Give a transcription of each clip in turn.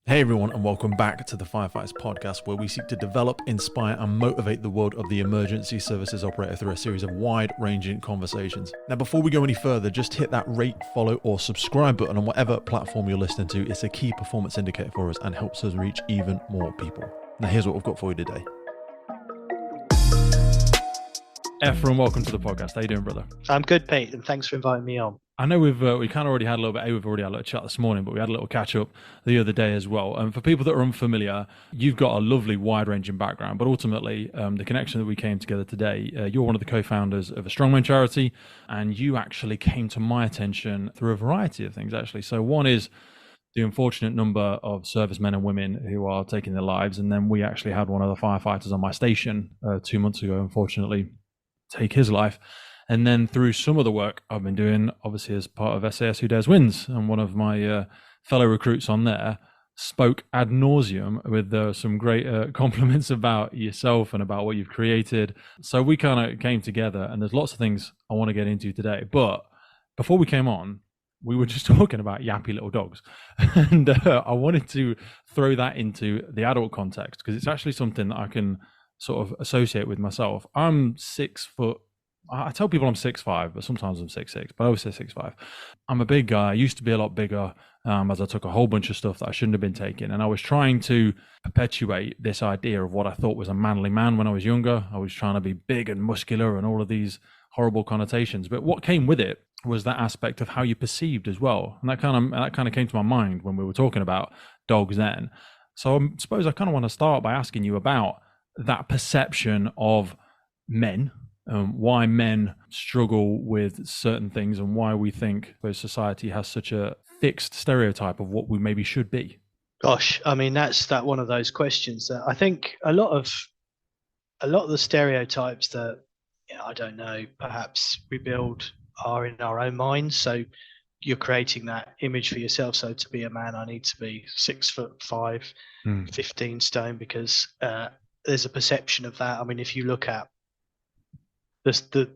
Hey everyone, and welcome back to the Firefighters podcast, where we seek to develop, inspire, and motivate the world of the emergency services operator through a series of wide-ranging conversations. Now, before we go any further, just hit that rate, follow, or subscribe button on whatever platform you're listening to. It's a key performance indicator for us and helps us reach even more people. Now, here's what we've got for you today. Efrem, welcome to the podcast. How you doing, brother? I'm good, Pete, and thanks for inviting me on. I know we kind of already had a little bit. We've already had a little chat this morning, but we had a little catch up the other day as well. And for people that are unfamiliar, you've got a lovely, wide-ranging background. But ultimately, the connection that we came together today, you're one of the co-founders of a Strongmen charity, and you actually came to my attention through a variety of things. Actually, so one is the unfortunate number of servicemen and women who are taking their lives, and then we actually had one of the firefighters on my station 2 months ago, unfortunately, take his life. And then through some of the work I've been doing, obviously as part of SAS Who Dares Wins, and one of my fellow recruits on there spoke ad nauseum with some great compliments about yourself and about what you've created. So we kind of came together, and there's lots of things I want to get into today. But before we came on, we were just talking about yappy little dogs. And I wanted to throw that into the adult context, because it's actually something that I can sort of associate with myself. I'm 6 foot. I tell people I'm 6'5", but sometimes I'm 6'6", but I always say 6'5". I'm a big guy. I used to be a lot bigger as I took a whole bunch of stuff that I shouldn't have been taking. And I was trying to perpetuate this idea of what I thought was a manly man when I was younger. I was trying to be big and muscular and all of these horrible connotations. But what came with it was that aspect of how you perceived as well. And that kind of came to my mind when we were talking about dogs then. So I suppose I kind of want to start by asking you about that perception of men. Why men struggle with certain things, and why we think society has such a fixed stereotype of what we maybe should be. Gosh, I mean, that's one of those questions that I think a lot of the stereotypes that, I don't know, perhaps we build are in our own minds. So you're creating that image for yourself. So to be a man, I need to be 6'5", 15 stone, because there's a perception of that. I mean, if you look at the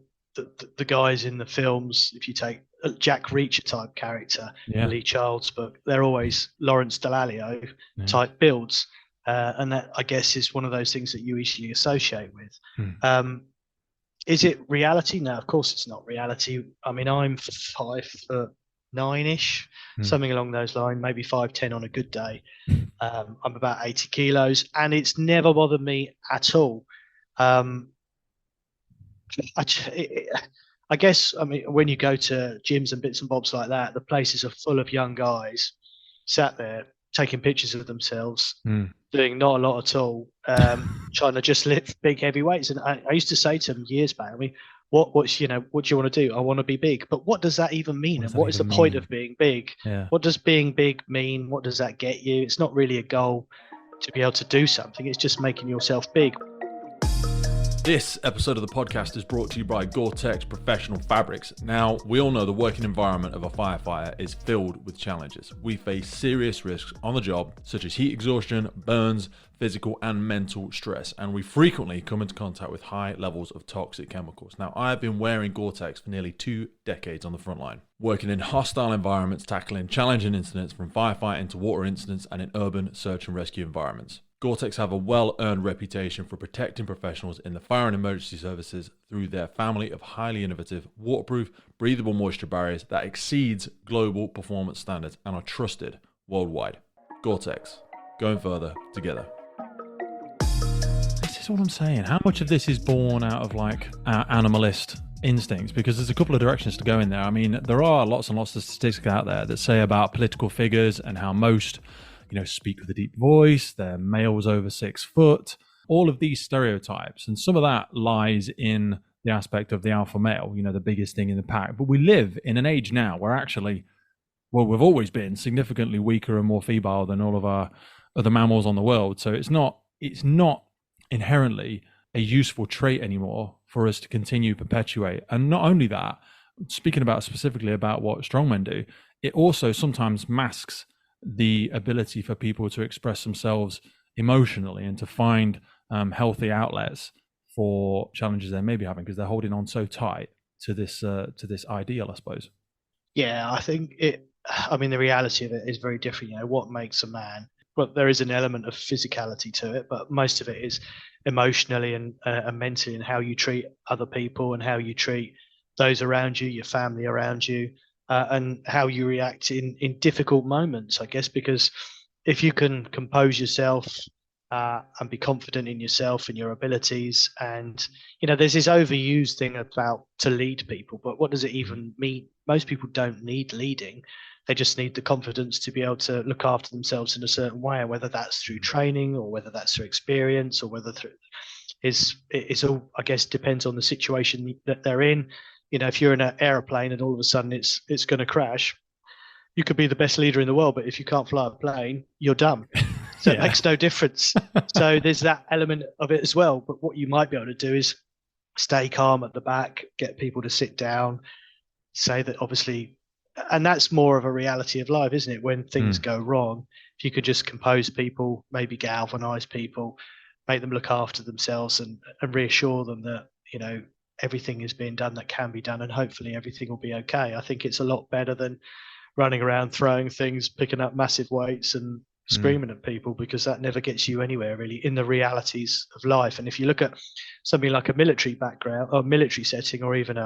guys in the films, if you take a Jack Reacher type character, Lee Child's book, they're always Lawrence Dallaglio type builds, and that, I guess, is one of those things that you easily associate with. Is it reality? No, of course it's not reality. I mean, I'm 5'9"-ish, something along those lines, maybe 5'10" on a good day. I'm about 80 kilos, and it's never bothered me at all. I guess, I mean, when you go to gyms and bits and bobs like that, the places are full of young guys sat there taking pictures of themselves, doing not a lot at all, trying to just lift big heavy weights. And I used to say to them years back, I mean, what do you want to do? I want to be big. But what does that even mean? And what is the point of being big? Yeah. What does being big mean? What does that get you? It's not really a goal to be able to do something. It's just making yourself big. This episode of the podcast is brought to you by Gore-Tex Professional Fabrics. Now, we all know the working environment of a firefighter is filled with challenges. We face serious risks on the job, such as heat exhaustion, burns, physical and mental stress, and we frequently come into contact with high levels of toxic chemicals. Now, I have been wearing Gore-Tex for nearly 2 decades on the front line, working in hostile environments, tackling challenging incidents from firefighting to water incidents, and in urban search and rescue environments. Gore-Tex have a well-earned reputation for protecting professionals in the fire and emergency services through their family of highly innovative, waterproof, breathable moisture barriers that exceeds global performance standards and are trusted worldwide. Gore-Tex, going further together. This is what I'm saying. How much of this is born out of like our animalist instincts? Because there's a couple of directions to go in there. I mean, there are lots and lots of statistics out there that say about political figures and how most speak with a deep voice, they're males over 6 foot, all of these stereotypes. And some of that lies in the aspect of the alpha male, the biggest thing in the pack. But we live in an age now where actually, we've always been significantly weaker and more feeble than all of our other mammals on the world. So it's not inherently a useful trait anymore for us to continue perpetuate. And not only that, speaking about specifically about what strongmen do, it also sometimes masks the ability for people to express themselves emotionally and to find healthy outlets for challenges they may be having, because they're holding on so tight to this ideal, I suppose. Yeah, I think the reality of it is very different. What makes a man? well, there is an element of physicality to it, but most of it is emotionally and mentally, and how you treat other people and how you treat those around you, your family around you, and how you react in difficult moments, I guess, because if you can compose yourself and be confident in yourself and your abilities, and there's this overused thing about to lead people, but what does it even mean? Most people don't need leading. They just need the confidence to be able to look after themselves in a certain way, and whether that's through training or whether that's through experience or whether through it's all, I guess, depends on the situation that they're in. If you're in an aeroplane and all of a sudden it's going to crash, you could be the best leader in the world, but if you can't fly a plane, you're done. So it makes no difference. So there's that element of it as well. But what you might be able to do is stay calm at the back, get people to sit down, say that obviously, and that's more of a reality of life, isn't it? When things go wrong, if you could just compose people, maybe galvanize people, make them look after themselves and reassure them that, everything is being done that can be done, and hopefully everything will be okay. I think it's a lot better than running around throwing things, picking up massive weights and screaming at people, because that never gets you anywhere really in the realities of life. And if you look at something like a military background or military setting, or even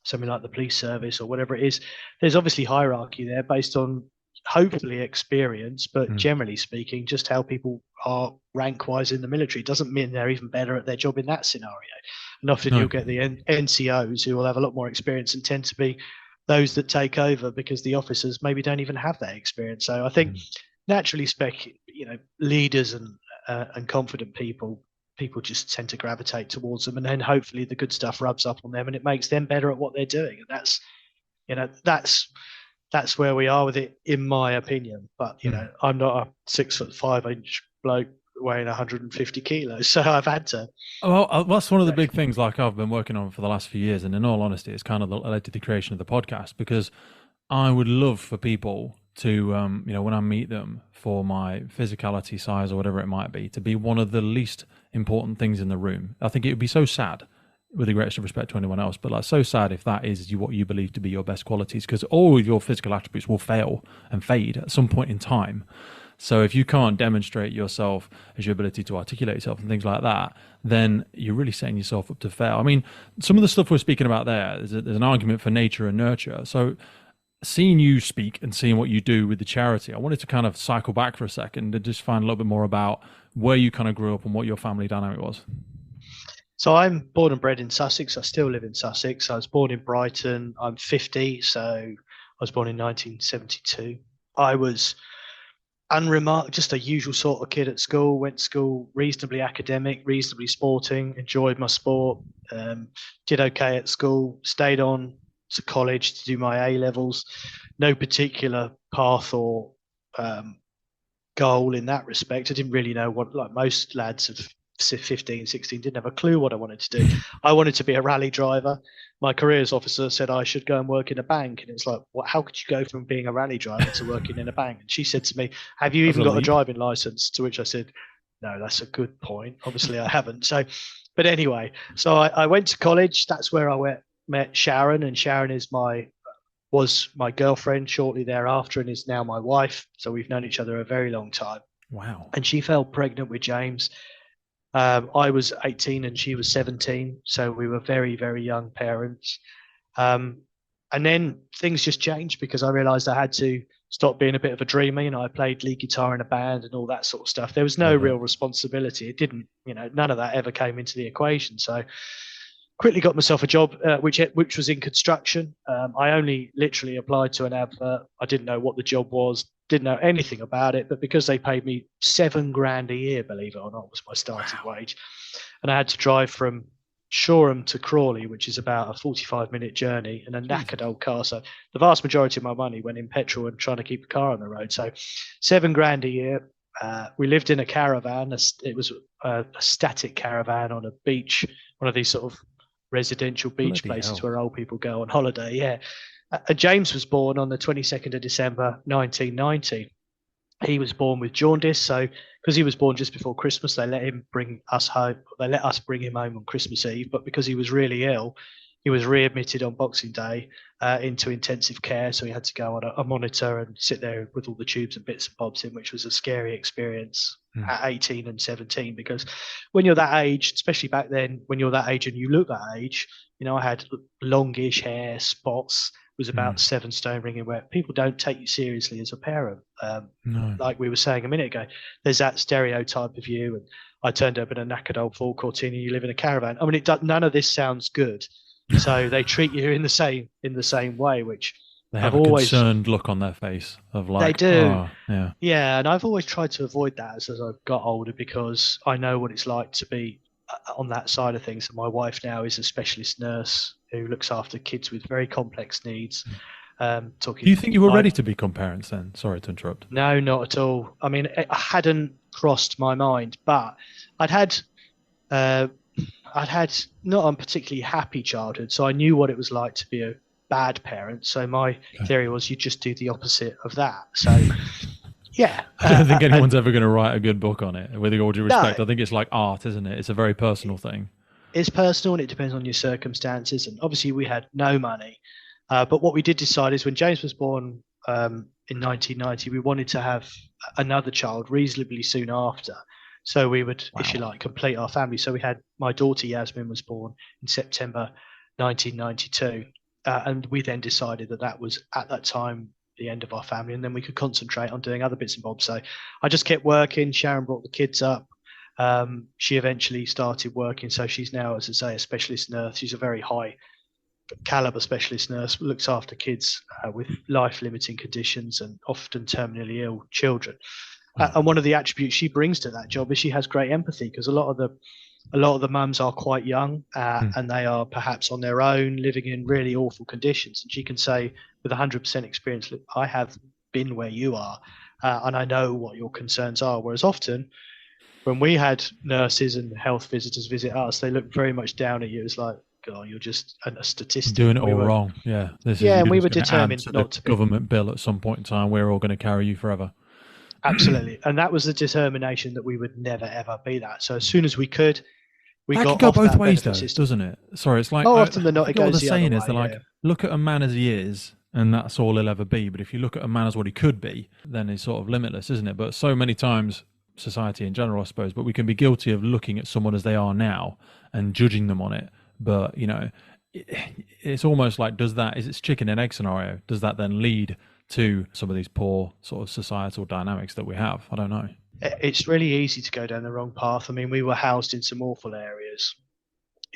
something like the police service or whatever it is, there's obviously hierarchy there based on hopefully experience, but generally speaking, just how people are rank wise in the military doesn't mean they're even better at their job in that scenario. And often you'll get the NCOs who will have a lot more experience and tend to be those that take over because the officers maybe don't even have that experience. So I think naturally leaders and confident people just tend to gravitate towards them, and then hopefully the good stuff rubs up on them and it makes them better at what they're doing. And that's where we are with it, in my opinion. But I'm not a 6'5" bloke weighing 150 kilos, so I've had to. Well, that's one of the big things like I've been working on for the last few years, and in all honesty, it's kind of led to the creation of the podcast, because I would love for people to, when I meet them for my physicality, size, or whatever it might be, to be one of the least important things in the room. I think it would be so sad, with the greatest of respect to anyone else, but so sad if that is what you believe to be your best qualities, because all of your physical attributes will fail and fade at some point in time. So if you can't demonstrate yourself as your ability to articulate yourself and things like that, then you're really setting yourself up to fail. I mean, some of the stuff we're speaking about there's an argument for nature and nurture. So seeing you speak and seeing what you do with the charity, I wanted to kind of cycle back for a second and just find a little bit more about where you kind of grew up and what your family dynamic was. So I'm born and bred in Sussex. I still live in Sussex. I was born in Brighton. I'm 50, so I was born in 1972. I was just a usual sort of kid at school. Went to school reasonably academic, reasonably sporting, enjoyed my sport, did okay at school, stayed on to college to do my A-levels. No particular path or goal in that respect. I didn't really know what, like most lads of 15, 16, didn't have a clue what I wanted to do. I wanted to be a rally driver. My careers officer said I should go and work in a bank. And it's like, how could you go from being a rally driver to working in a bank? And she said to me, have you even got a driving license? To which I said, no, that's a good point. Obviously I haven't. So, but anyway, so I went to college. That's where I met Sharon, and Sharon was my girlfriend shortly thereafter and is now my wife. So we've known each other a very long time. Wow. And she fell pregnant with James. I was 18 and she was 17, so we were very, very young parents. And then things just changed because I realized I had to stop being a bit of a dreamer. I played lead guitar in a band and all that sort of stuff. There was no real responsibility. It didn't, none of that ever came into the equation. So quickly got myself a job, which was in construction. I only literally applied to an advert. I didn't know what the job was, didn't know anything about it, but because they paid me $7,000 a year, believe it or not, was my starting wage. And I had to drive from Shoreham to Crawley, which is about a 45-minute journey, in a knackered old car. So the vast majority of my money went in petrol and trying to keep the car on the road. So $7,000 a year. We lived in a caravan. It was a static caravan on a beach, one of these sort of residential beach places where old people go on holiday. Yeah. James was born on the 22nd of December, 1990. He was born with jaundice. So because he was born just before Christmas, they let us bring him home on Christmas Eve. But because he was really ill, he was readmitted on Boxing Day into intensive care. So he had to go on a monitor and sit there with all the tubes and bits and bobs in, which was a scary experience at 18 and 17. Because when you're that age, especially back then, when you're that age and you look that age, I had longish hair, spots, was about 7 stone ringing wet. People don't take you seriously as a parent. No. Like we were saying a minute ago, there's that stereotype of you. And I turned up in a knackered old Ford Cortina, and you live in a caravan. I mean, none of this sounds good. So they treat you in the same way, which They have I've always, concerned look on their face of like, they do. oh, yeah. Yeah, and I've always tried to avoid that as I've got older, because I know what it's like to be on that side of things. And my wife now is a specialist nurse who looks after kids with very complex needs. Do you think you were ready to become parents then? Sorry to interrupt. No, not at all. I mean, it hadn't crossed my mind, but I'd had not a particularly happy childhood, so I knew what it was like to be a bad parent. So my theory was you just do the opposite of that. So yeah. I don't think anyone's ever going to write a good book on it, with all due respect. No. I think it's like art, isn't it? It's a very personal thing. It's personal, and it depends on your circumstances. And obviously we had no money. But what we did decide is when James was born in 1990, we wanted to have another child reasonably soon after. So we would, if you like, complete our family. So we had, my daughter Yasmin was born in September 1992. And we then decided that was, at that time, the end of our family. And then we could concentrate on doing other bits and bobs. So I just kept working. Sharon brought the kids up. She eventually started working. So she's now, as I say, a specialist nurse. She's a very high caliber specialist nurse, looks after kids with life-limiting conditions and often terminally ill children. And one of the attributes she brings to that job is she has great empathy, because a lot of the mums are quite young and they are perhaps on their own, living in really awful conditions. And she can say with 100% experience, look, I have been where you are and I know what your concerns are. Whereas often when we had nurses and health visitors visit us, they looked very much down at you. It's like, God, you're just a statistic. Doing it all wrong. Yeah. And we were determined not to. Government bill at some point in time, we're all going to carry you forever. Absolutely. And that was the determination, that we would never, ever be that. So as soon as we could, we that got can go off both ways, though, system. Doesn't it? Sorry, it's like, more often than not, it goes what the they're saying other is they're like, look at a man as he is, and that's all he'll ever be. But if you look at a man as what he could be, then he's sort of limitless, isn't it? But so many times, society in general, I suppose, but we can be guilty of looking at someone as they are now and judging them on it. But, it's almost like, is it's chicken and egg scenario? Does that then lead to some of these poor sort of societal dynamics that we have? I don't know. It's really easy to go down the wrong path. I mean, we were housed in some awful areas.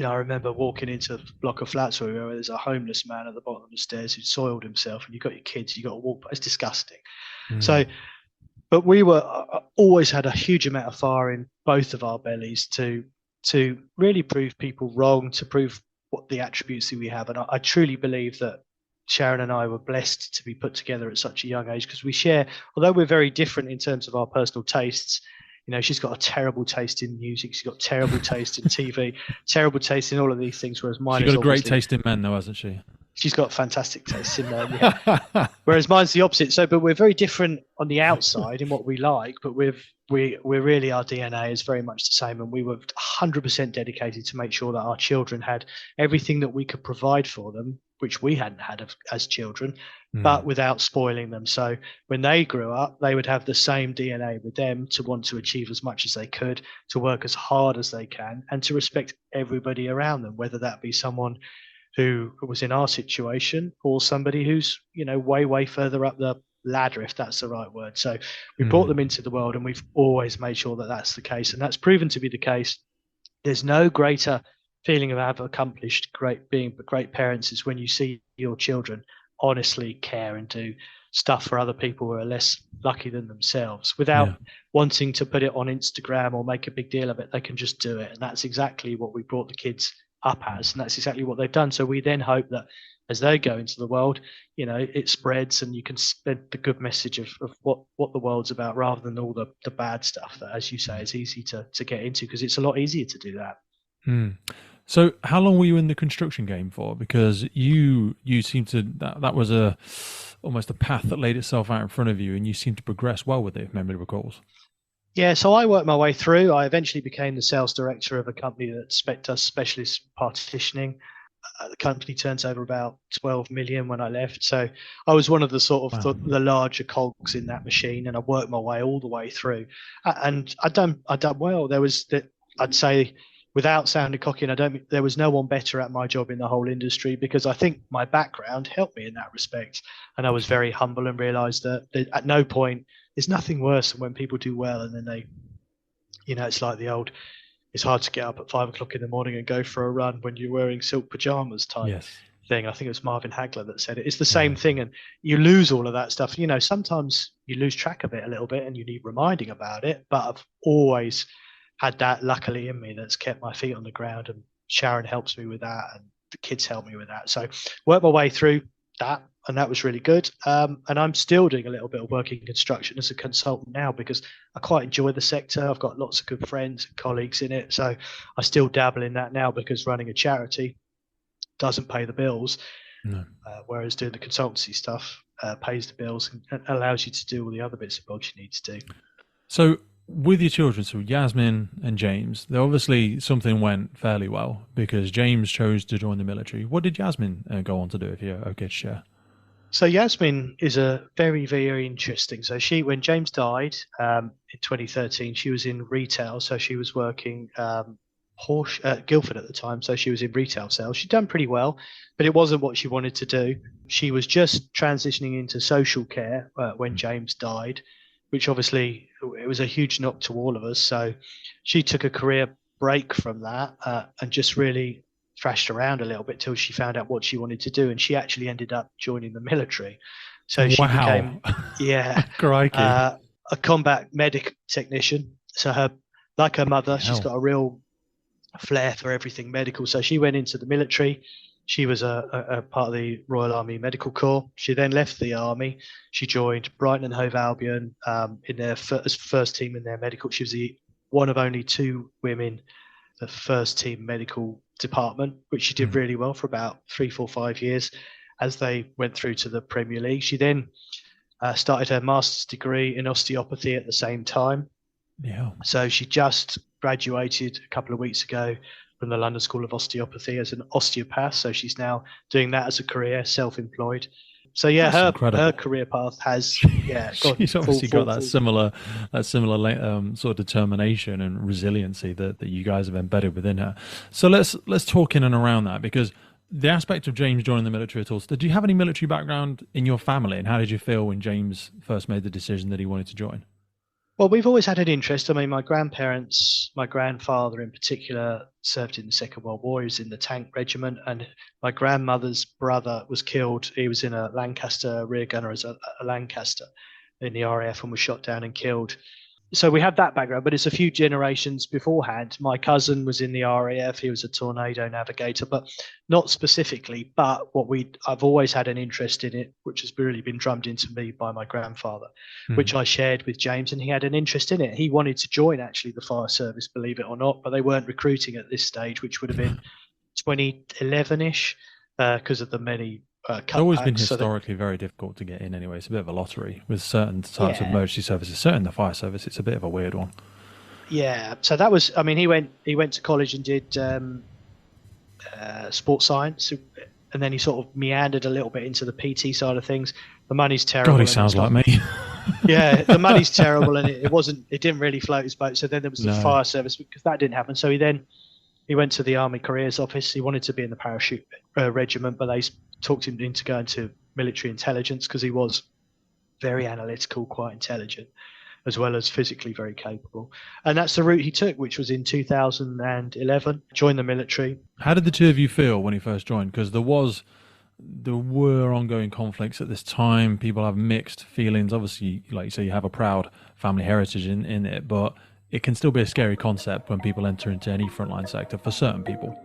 I remember walking into a block of flats where there's a homeless man at the bottom of the stairs who'd soiled himself, and you've got your kids, you've got to walk. It's disgusting. So, but we were always had a huge amount of fire in both of our bellies to really prove people wrong, to prove what the attributes that we have. And I truly believe that Sharon and I were blessed to be put together at such a young age, because we share, although we're very different in terms of our personal tastes. She's got a terrible taste in music. She's got terrible taste in TV, terrible taste in all of these things. Whereas mine, she's got a great taste in men, though, hasn't she? She's got fantastic taste in men. Yeah. Whereas mine's the opposite. So, but we're very different on the outside in what we like, but we're really, our DNA is very much the same. And we were 100% dedicated to make sure that our children had everything that we could provide for them, which we hadn't had as children, but without spoiling them. So when they grew up, they would have the same DNA with them, to want to achieve as much as they could, to work as hard as they can, and to respect everybody around them, whether that be someone who was in our situation or somebody who's, way further up the ladder, if that's the right word. So we brought them into the world, and we've always made sure that that's the case. And that's proven to be the case. There's no greater feeling of have accomplished being great parents is when you see your children honestly care and do stuff for other people who are less lucky than themselves, without wanting to put it on Instagram or make a big deal of it. They can just do it. And that's exactly what we brought the kids up as, and that's exactly what they've done. So we then hope that as they go into the world, it spreads, and you can spread the good message of what the world's about, rather than all the bad stuff that, as you say, is easy to get into, because it's a lot easier to do that. So how long were you in the construction game for? Because you seem to, that was almost a path that laid itself out in front of you, and you seem to progress well with it, if memory recalls. Yeah, so I worked my way through. I eventually became the sales director of a company that does specialist partitioning. The company turns over about 12 million when I left. So I was one of the sort of the larger cogs in that machine, and I worked my way all the way through. And I done well. I'd say, without sounding cocky, and there was no one better at my job in the whole industry, because I think my background helped me in that respect. And I was very humble and realized that at no point, there's nothing worse than when people do well and then they, it's like it's hard to get up at 5 o'clock in the morning and go for a run when you're wearing silk pajamas type thing. I think it was Marvin Hagler that said it. It's the same thing, and you lose all of that stuff. Sometimes you lose track of it a little bit and you need reminding about it, but I've always had that luckily in me that's kept my feet on the ground, and Sharon helps me with that and the kids help me with that. So worked my way through that, and that was really good. And I'm still doing a little bit of work in construction as a consultant now, because I quite enjoy the sector. I've got lots of good friends and colleagues in it. So I still dabble in that now, because running a charity doesn't pay the bills. No. Whereas doing the consultancy stuff pays the bills and allows you to do all the other bits and bobs you need to do. So with your children, so Yasmin and James, obviously something went fairly well, because James chose to join the military. What did Yasmin go on to do, if you're okay to share? So Yasmin is a very, very interesting. So when James died in 2013, she was in retail. So she was working Guildford at the time. So she was in retail sales. She'd done pretty well, but it wasn't what she wanted to do. She was just transitioning into social care when James died, which obviously it was a huge knock to all of us. So she took a career break from that and just really thrashed around a little bit till she found out what she wanted to do. And she actually ended up joining the military. So she became, a combat medic technician. So like her mother, she's got a real flair for everything medical. So she went into the military. She was a part of the Royal Army Medical Corps. She then left the army. She joined Brighton and Hove Albion in their first team in their medical. She was one of only 2 women, the first team medical department, which she did really well for about 3, 4, 5 years as they went through to the Premier League. She then started her master's degree in osteopathy at the same time. Yeah. So she just graduated a couple of weeks ago from the London School of Osteopathy as an osteopath. So she's now doing that as a career, self-employed. So yeah, her career path has she's obviously got that similar sort of determination and resiliency that you guys have embedded within her. So let's talk in and around that, because the aspect of James joining the military at all. Did you have any military background in your family, and how did you feel when James first made the decision that he wanted to join? Well, we've always had an interest. I mean, my grandparents, my grandfather in particular, served in the Second World War. He was in the tank regiment, and my grandmother's brother was killed. He was in a Lancaster rear gunner as a Lancaster in the RAF and was shot down and killed. So we have that background, but it's a few generations beforehand. My cousin was in the RAF. He was a tornado navigator, but not specifically. But I've always had an interest in it, which has really been drummed into me by my grandfather, which I shared with James, and he had an interest in it. He wanted to join actually the fire service, believe it or not, but they weren't recruiting at this stage, which would have been 2011-ish because of the many it's always been historically very difficult to get in anyway. It's a bit of a lottery with certain types of emergency services. Certainly the fire service, it's a bit of a weird one. Yeah, so that was, I mean, he went to college and did sports science, and then he sort of meandered a little bit into the PT side of things. The money's terrible. God, he sounds like me. Yeah, the money's terrible, and it didn't really float his boat. So then there was the fire service, because that didn't happen. So he went to the Army Careers Office. He wanted to be in the parachute regiment, but they talked him into going to military intelligence, because he was very analytical, quite intelligent, as well as physically very capable. And that's the route he took, which was in 2011, joined the military. How did the two of you feel when he first joined? Because there were ongoing conflicts at this time. People have mixed feelings. Obviously, like you say, you have a proud family heritage in it, but it can still be a scary concept when people enter into any frontline sector for certain people.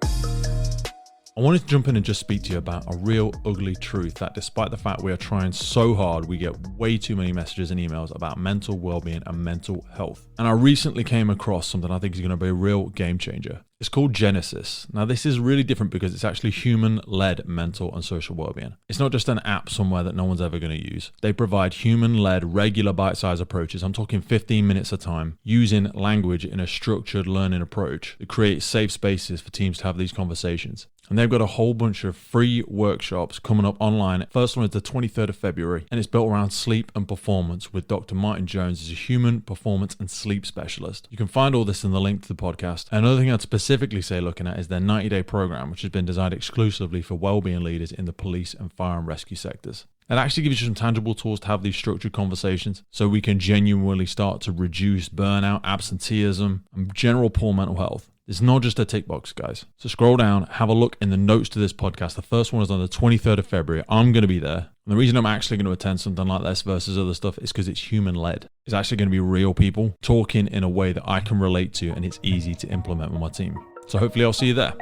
I wanted to jump in and just speak to you about a real ugly truth that despite the fact we are trying so hard, we get way too many messages and emails about mental well-being and mental health. And I recently came across something I think is going to be a real game changer. It's called Genesis. Now, this is really different because it's actually human-led mental and social well-being. It's not just an app somewhere that no one's ever going to use. They provide human-led, regular bite-sized approaches. I'm talking 15 minutes at a time, using language in a structured learning approach to create safe spaces for teams to have these conversations. And they've got a whole bunch of free workshops coming up online. First one is the 23rd of February, and it's built around sleep and performance with Dr. Martin Jones as a human performance and sleep specialist. You can find all this in the link to the podcast. Another thing I'd specifically say looking at is their 90-day program, which has been designed exclusively for wellbeing leaders in the police and fire and rescue sectors. It actually gives you some tangible tools to have these structured conversations so we can genuinely start to reduce burnout, absenteeism, and general poor mental health. It's not just a tick box, guys. So scroll down, have a look in the notes to this podcast. The first one is on the 23rd of February. I'm going to be there. And the reason I'm actually going to attend something like this versus other stuff is because it's human-led. It's actually going to be real people talking in a way that I can relate to, and it's easy to implement with my team. So hopefully I'll see you there.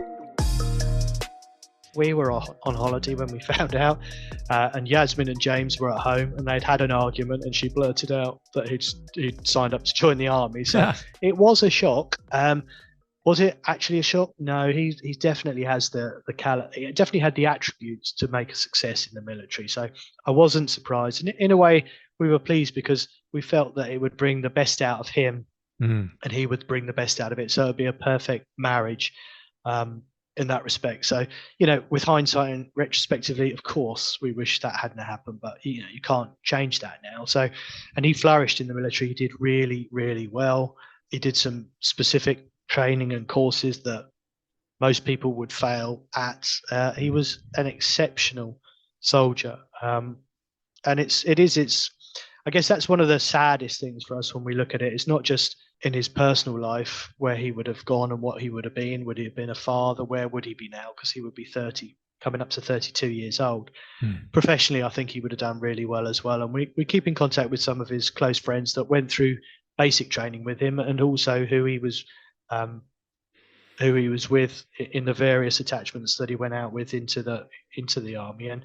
We were on holiday when we found out, and Yasmin and James were at home, and they'd had an argument, and she blurted out that he'd signed up to join the army. So it was a shock. Was it actually a shock? No, he definitely has he definitely had the attributes to make a success in the military. So I wasn't surprised. And in a way, we were pleased because we felt that it would bring the best out of him, and he would bring the best out of it. So it'd be a perfect marriage in that respect. So, with hindsight and retrospectively, of course, we wish that hadn't happened, but you can't change that now. So, and he flourished in the military. He did really, really well. He did some specific training and courses that most people would fail at. He was an exceptional soldier, and I guess that's one of the saddest things for us when we look at it. It's not just in his personal life where he would have gone and what he would have been. Would he have been a father? Where would he be now? Because he would be 30, coming up to 32 years old. Professionally, I think he would have done really well as well. And we keep in contact with some of his close friends that went through basic training with him, and also who he was with in the various attachments that he went out with into the army, and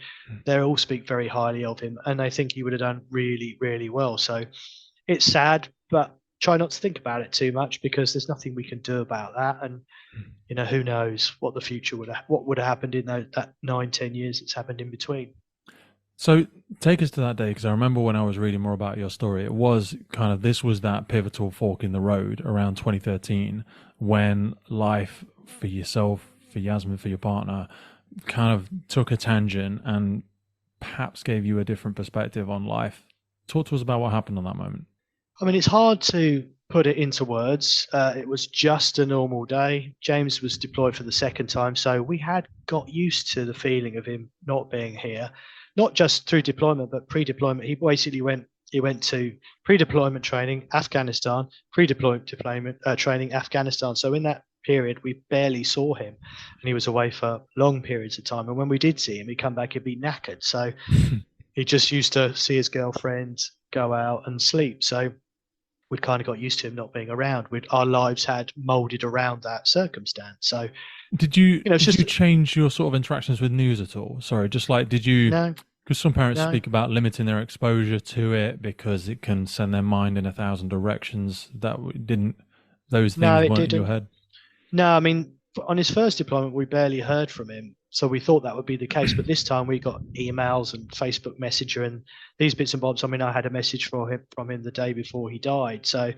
they all speak very highly of him, and they think he would have done really, really well. So it's sad, but try not to think about it too much because there's nothing we can do about that. And who knows what the future would have happened in that 9-10 years that's happened in between. So take us to that day, because I remember when I was reading more about your story, it was this was that pivotal fork in the road around 2013 when life for yourself, for Yasmin, for your partner, kind of took a tangent and perhaps gave you a different perspective on life. Talk to us about what happened on that moment. I mean, it's hard to put it into words. It was just a normal day. James was deployed for the second time, so we had got used to the feeling of him not being here. Not just through deployment, but pre-deployment. He basically went to pre-deployment training, Afghanistan, pre-deployment training, Afghanistan. So in that period, we barely saw him, and he was away for long periods of time. And when we did see him, he'd come back, he'd be knackered. So he just used to see his girlfriend, go out and sleep. So we'd kind of got used to him not being around. Our lives had molded around that circumstance. So did you change your sort of interactions with news at all? Sorry, did you? No. Because some parents speak about limiting their exposure to it because it can send their mind in 1,000 directions. Those things weren't in your head? No, I mean, on his first deployment, we barely heard from him. So we thought that would be the case. But this time we got emails and Facebook Messenger and these bits and bobs. I mean, I had a message from him the day before he died. So,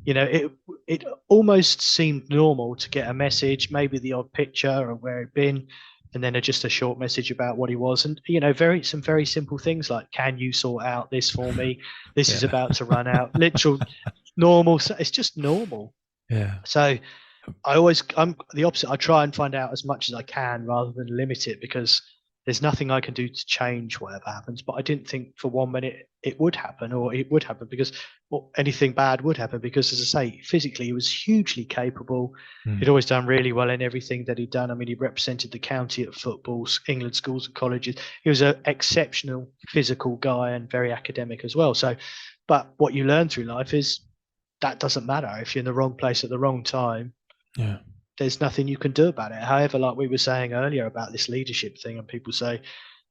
it almost seemed normal to get a message, maybe the odd picture of where he'd been, and then just a short message about what he was. And, some very simple things like, can you sort out this for me? This is about to run out. Literal normal. It's just normal. Yeah. So I'm the opposite. I try and find out as much as I can rather than limit it, because there's nothing I can do to change whatever happens. But I didn't think for 1 minute it would happen, or it would happen because anything bad would happen. Because, as I say, physically he was hugely capable. He'd always done really well in everything that he'd done. I mean, he represented the county at football, England schools and colleges. He was an exceptional physical guy and very academic as well. So, but what you learn through life is that doesn't matter if you're in the wrong place at the wrong time. Yeah. There's nothing you can do about it. However, like we were saying earlier about this leadership thing, and people say,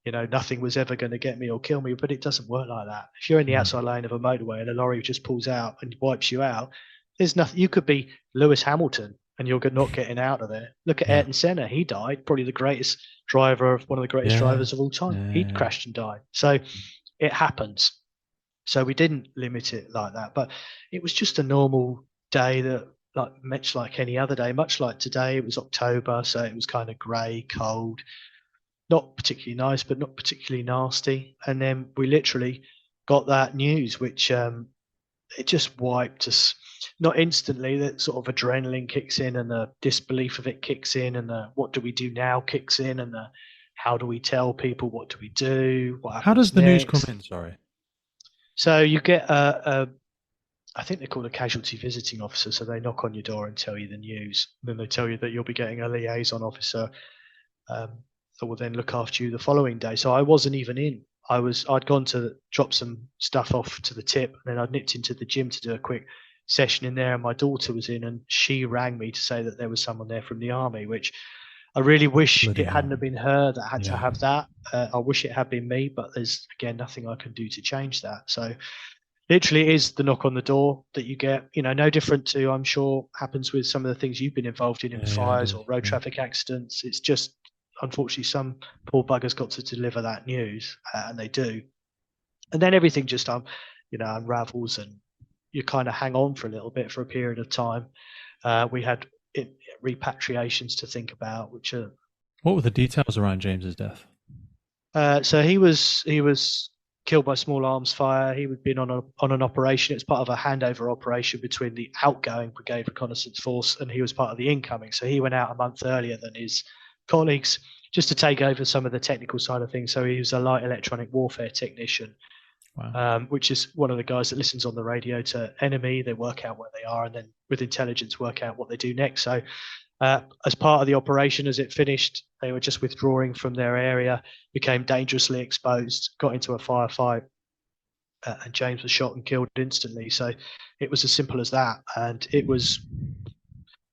nothing was ever going to get me or kill me, but it doesn't work like that. If you're in the outside lane of a motorway and a lorry just pulls out and wipes you out, there's nothing. You could be Lewis Hamilton and you're not getting out of there. Look at Yeah. Ayrton Senna. He died, probably the greatest driver of one of the greatest drivers of all time. He'd crashed and died. So it happens. So we didn't limit it like that, but it was just a normal day that, like much like any other day, much like today. It was October, so it was kind of grey, cold, not particularly nice, but not particularly nasty. And then we literally got that news, which it just wiped us. Not instantly, that sort of adrenaline kicks in and the disbelief of it kicks in, and the what do we do now kicks in, and the how do we tell people, what do we do, what happens How does the next? news come in? Sorry. So you get I think they're called a casualty visiting officer. So they knock on your door and tell you the news. And then they tell you that you'll be getting a liaison officer that will then look after you the following day. So I wasn't even in. I'd gone to drop some stuff off to the tip, and then I'd nipped into the gym to do a quick session in there, and my daughter was in, and she rang me to say that there was someone there from the army, which I really wish Bloody it hadn't hell. have been her that had to Yeah. have that. I wish it had been me, but there's again nothing I can do to change that. So literally it is the knock on the door that you get, no different to, I'm sure, happens with some of the things you've been involved in Yeah, it fires is. or road Yeah. traffic accidents. It's just, unfortunately, some poor bugger's got to deliver that news, and they do. And then everything just, unravels, and you kind of hang on for a little bit for a period of time. We had repatriations to think about, which are What were the details around James's death? so he was killed by small arms fire. He had been on an operation. It's part of a handover operation between the outgoing Brigade Reconnaissance Force, and he was part of the incoming. So he went out a month earlier than his colleagues just to take over some of the technical side of things. So he was a light electronic warfare technician. Wow. Which is one of the guys that listens on the radio to enemy. They work out where they are, and then with intelligence work out what they do next. So as part of the operation, as it finished, they were just withdrawing from their area, became dangerously exposed, got into a firefight, and James was shot and killed instantly. So it was as simple as that. And it was,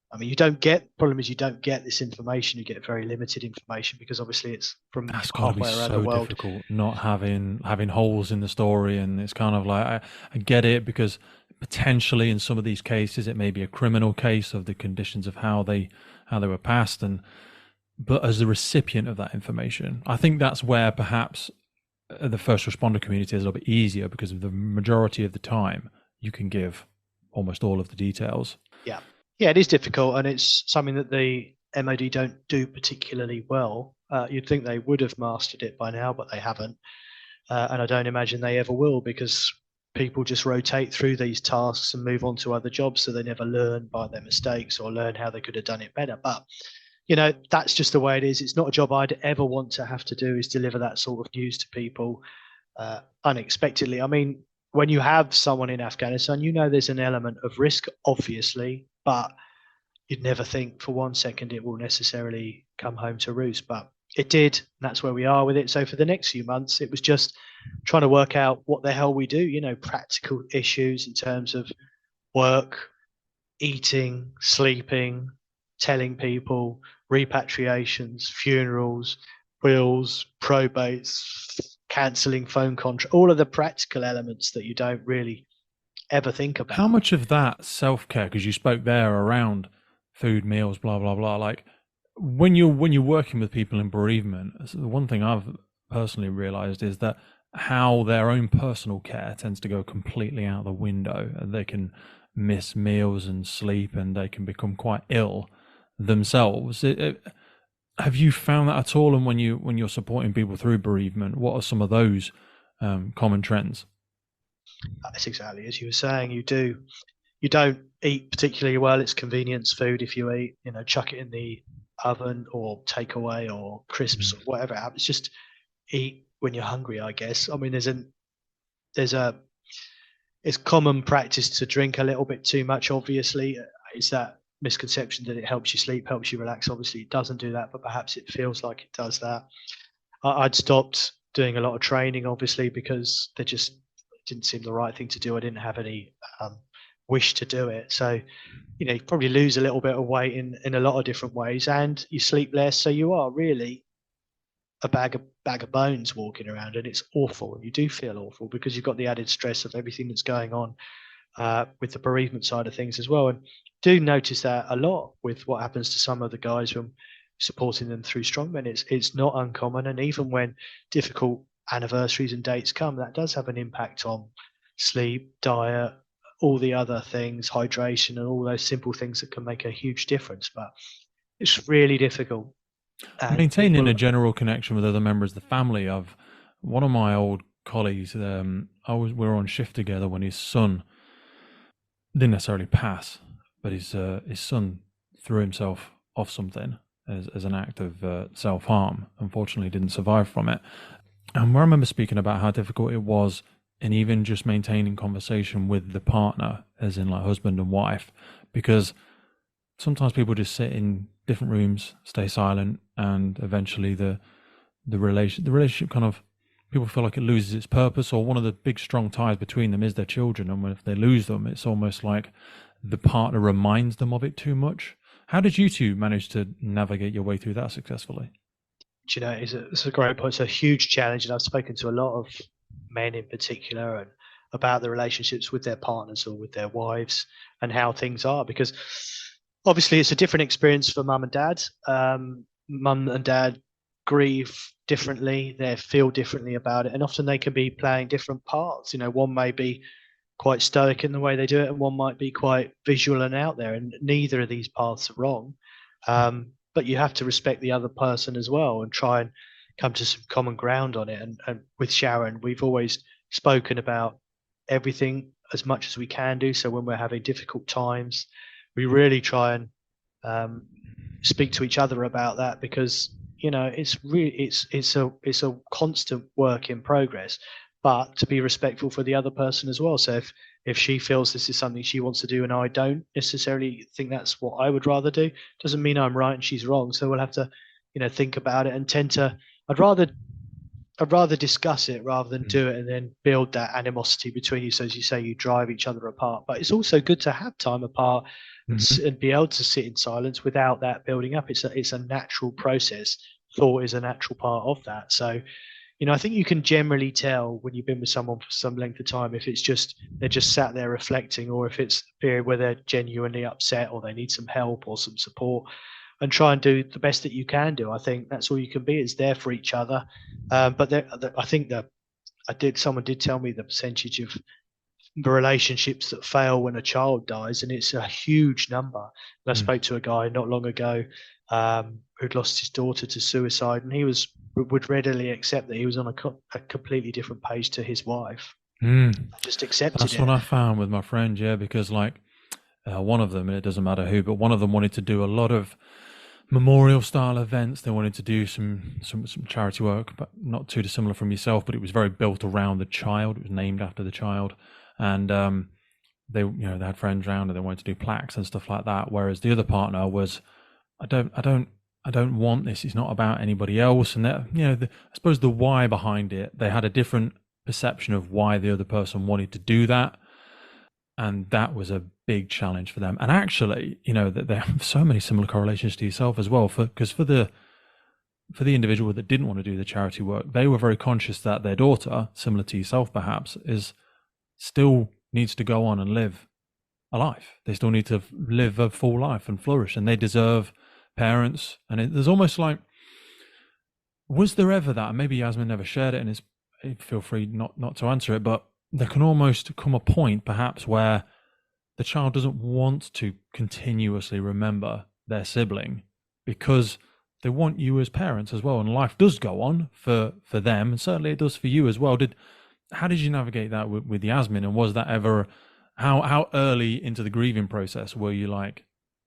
problem is you don't get this information. You get very limited information because obviously it's from That's got to be halfway around the so world. difficult, not having holes in the story. And it's kind of like, I get it, because potentially in some of these cases it may be a criminal case of the conditions of how they were passed. But as the recipient of that information, I think that's where perhaps the first responder community is a little bit easier, because of the majority of the time you can give almost all of the details. Yeah, it is difficult, and it's something that the MOD don't do particularly well. You'd think they would have mastered it by now, but they haven't. And I don't imagine they ever will, because people just rotate through these tasks and move on to other jobs, so they never learn by their mistakes or learn how they could have done it better. But, that's just the way it is. It's not a job I'd ever want to have to do, is deliver that sort of news to people unexpectedly. I mean, when you have someone in Afghanistan, there's an element of risk, obviously, but you'd never think for 1 second it will necessarily come home to roost. But it did, and that's where we are with it. So for the next few months, it was just trying to work out what the hell we do, practical issues in terms of work, eating, sleeping, telling people, repatriations, funerals, wills, probates, cancelling phone contract, all of the practical elements that you don't really ever think about. How much of that self-care, because you spoke there around food, meals, blah, blah, blah, like when you're working with people in bereavement, the one thing I've personally realized is that how their own personal care tends to go completely out the window. They can miss meals and sleep, and they can become quite ill themselves. Have you found that at all? And when you're supporting people through bereavement, what are some of those common trends? That's exactly as you were saying. You don't eat particularly well. It's convenience food. If you eat, chuck it in the oven or takeaway or crisps or whatever it happens. Just eat when you're hungry, I guess. I mean, it's common practice to drink a little bit too much. Obviously, it's that misconception that it helps you sleep, helps you relax. Obviously, it doesn't do that, but perhaps it feels like it does that. I'd stopped doing a lot of training, obviously, because they just didn't seem the right thing to do. I didn't have any wish to do it. So, you probably lose a little bit of weight in a lot of different ways, and you sleep less. So you are really a bag of bones walking around, and it's awful. And you do feel awful because you've got the added stress of everything that's going on with the bereavement side of things as well. And do notice that a lot with what happens to some of the guys when supporting them through Strongmen. It's not uncommon, and even when difficult anniversaries and dates come, that does have an impact on sleep, diet, all the other things, hydration, and all those simple things that can make a huge difference. But it's really difficult. And Maintaining people, a general connection with other members of the family. Of one of my old colleagues, we were on shift together when his son didn't necessarily pass, but his son threw himself off something as an act of self harm. Unfortunately, didn't survive from it. And I remember speaking about how difficult it was, and even just maintaining conversation with the partner, as in like husband and wife, because sometimes people just sit in different rooms, stay silent, and eventually the relationship kind of, people feel like it loses its purpose, or one of the big strong ties between them is their children, and if they lose them, it's almost like the partner reminds them of it too much. How did you two manage to navigate your way through that successfully? you know, it's a great point. It's a huge challenge, and I've spoken to a lot of men in particular and about the relationships with their partners or with their wives and how things are, because obviously it's a different experience for mum and dad. Mum and dad grieve differently, they feel differently about it, and often they can be playing different parts. You know, one may be quite stoic in the way they do it, and one might be quite visual and out there, and neither of these paths are wrong. But you have to respect the other person as well and try and come to some common ground on it. And with Sharon, we've always spoken about everything as much as we can do. So when we're having difficult times, we really try and speak to each other about that, because you know it's a constant work in progress, but to be respectful for the other person as well. So if she feels this is something she wants to do and I don't necessarily think that's what I would rather do, doesn't mean I'm right and she's wrong. So we'll have to, you know, think about it and tend to. I'd rather discuss it rather than do it and then build that animosity between you. So as you say, you drive each other apart. But it's also good to have time apart and be able to sit in silence without that building up. It's a natural process. Thought is a natural part of that. So, you know, I think you can generally tell when you've been with someone for some length of time if it's just they're just sat there reflecting, or if it's a period where they're genuinely upset or they need some help or some support, and try and do the best that you can do. I think that's all you can be, is there for each other. But I think that someone did tell me the percentage of the relationships that fail when a child dies, and it's a huge number. And I spoke to a guy not long ago who'd lost his daughter to suicide, and he would readily accept that he was on a completely different page to his wife. Just accepted That's it. what I found with my friend, yeah, because like one of them, and it doesn't matter who, but one of them wanted to do a lot of memorial style events. They wanted to do some charity work, but not too dissimilar from yourself, but it was very built around the child. It was named after the child. And they had friends around and they wanted to do plaques and stuff like that. Whereas the other partner was, I don't want this. It's not about anybody else. And that, I suppose the why behind it, they had a different perception of why the other person wanted to do that. And that was a big challenge for them. And actually, that they have so many similar correlations to yourself as well. Because for the individual that didn't want to do the charity work, they were very conscious that their daughter, similar to yourself perhaps, still needs to go on and live a life. They still need to live a full life and flourish, and they deserve parents. And there's almost like, was there ever that? And maybe Yasmin never shared it, and feel free not to answer it, but there can almost come a point perhaps where the child doesn't want to continuously remember their sibling because they want you as parents as well, and life does go on for them, and certainly it does for you as well. How did you navigate that with Yasmin, and was that ever, how early into the grieving process were you like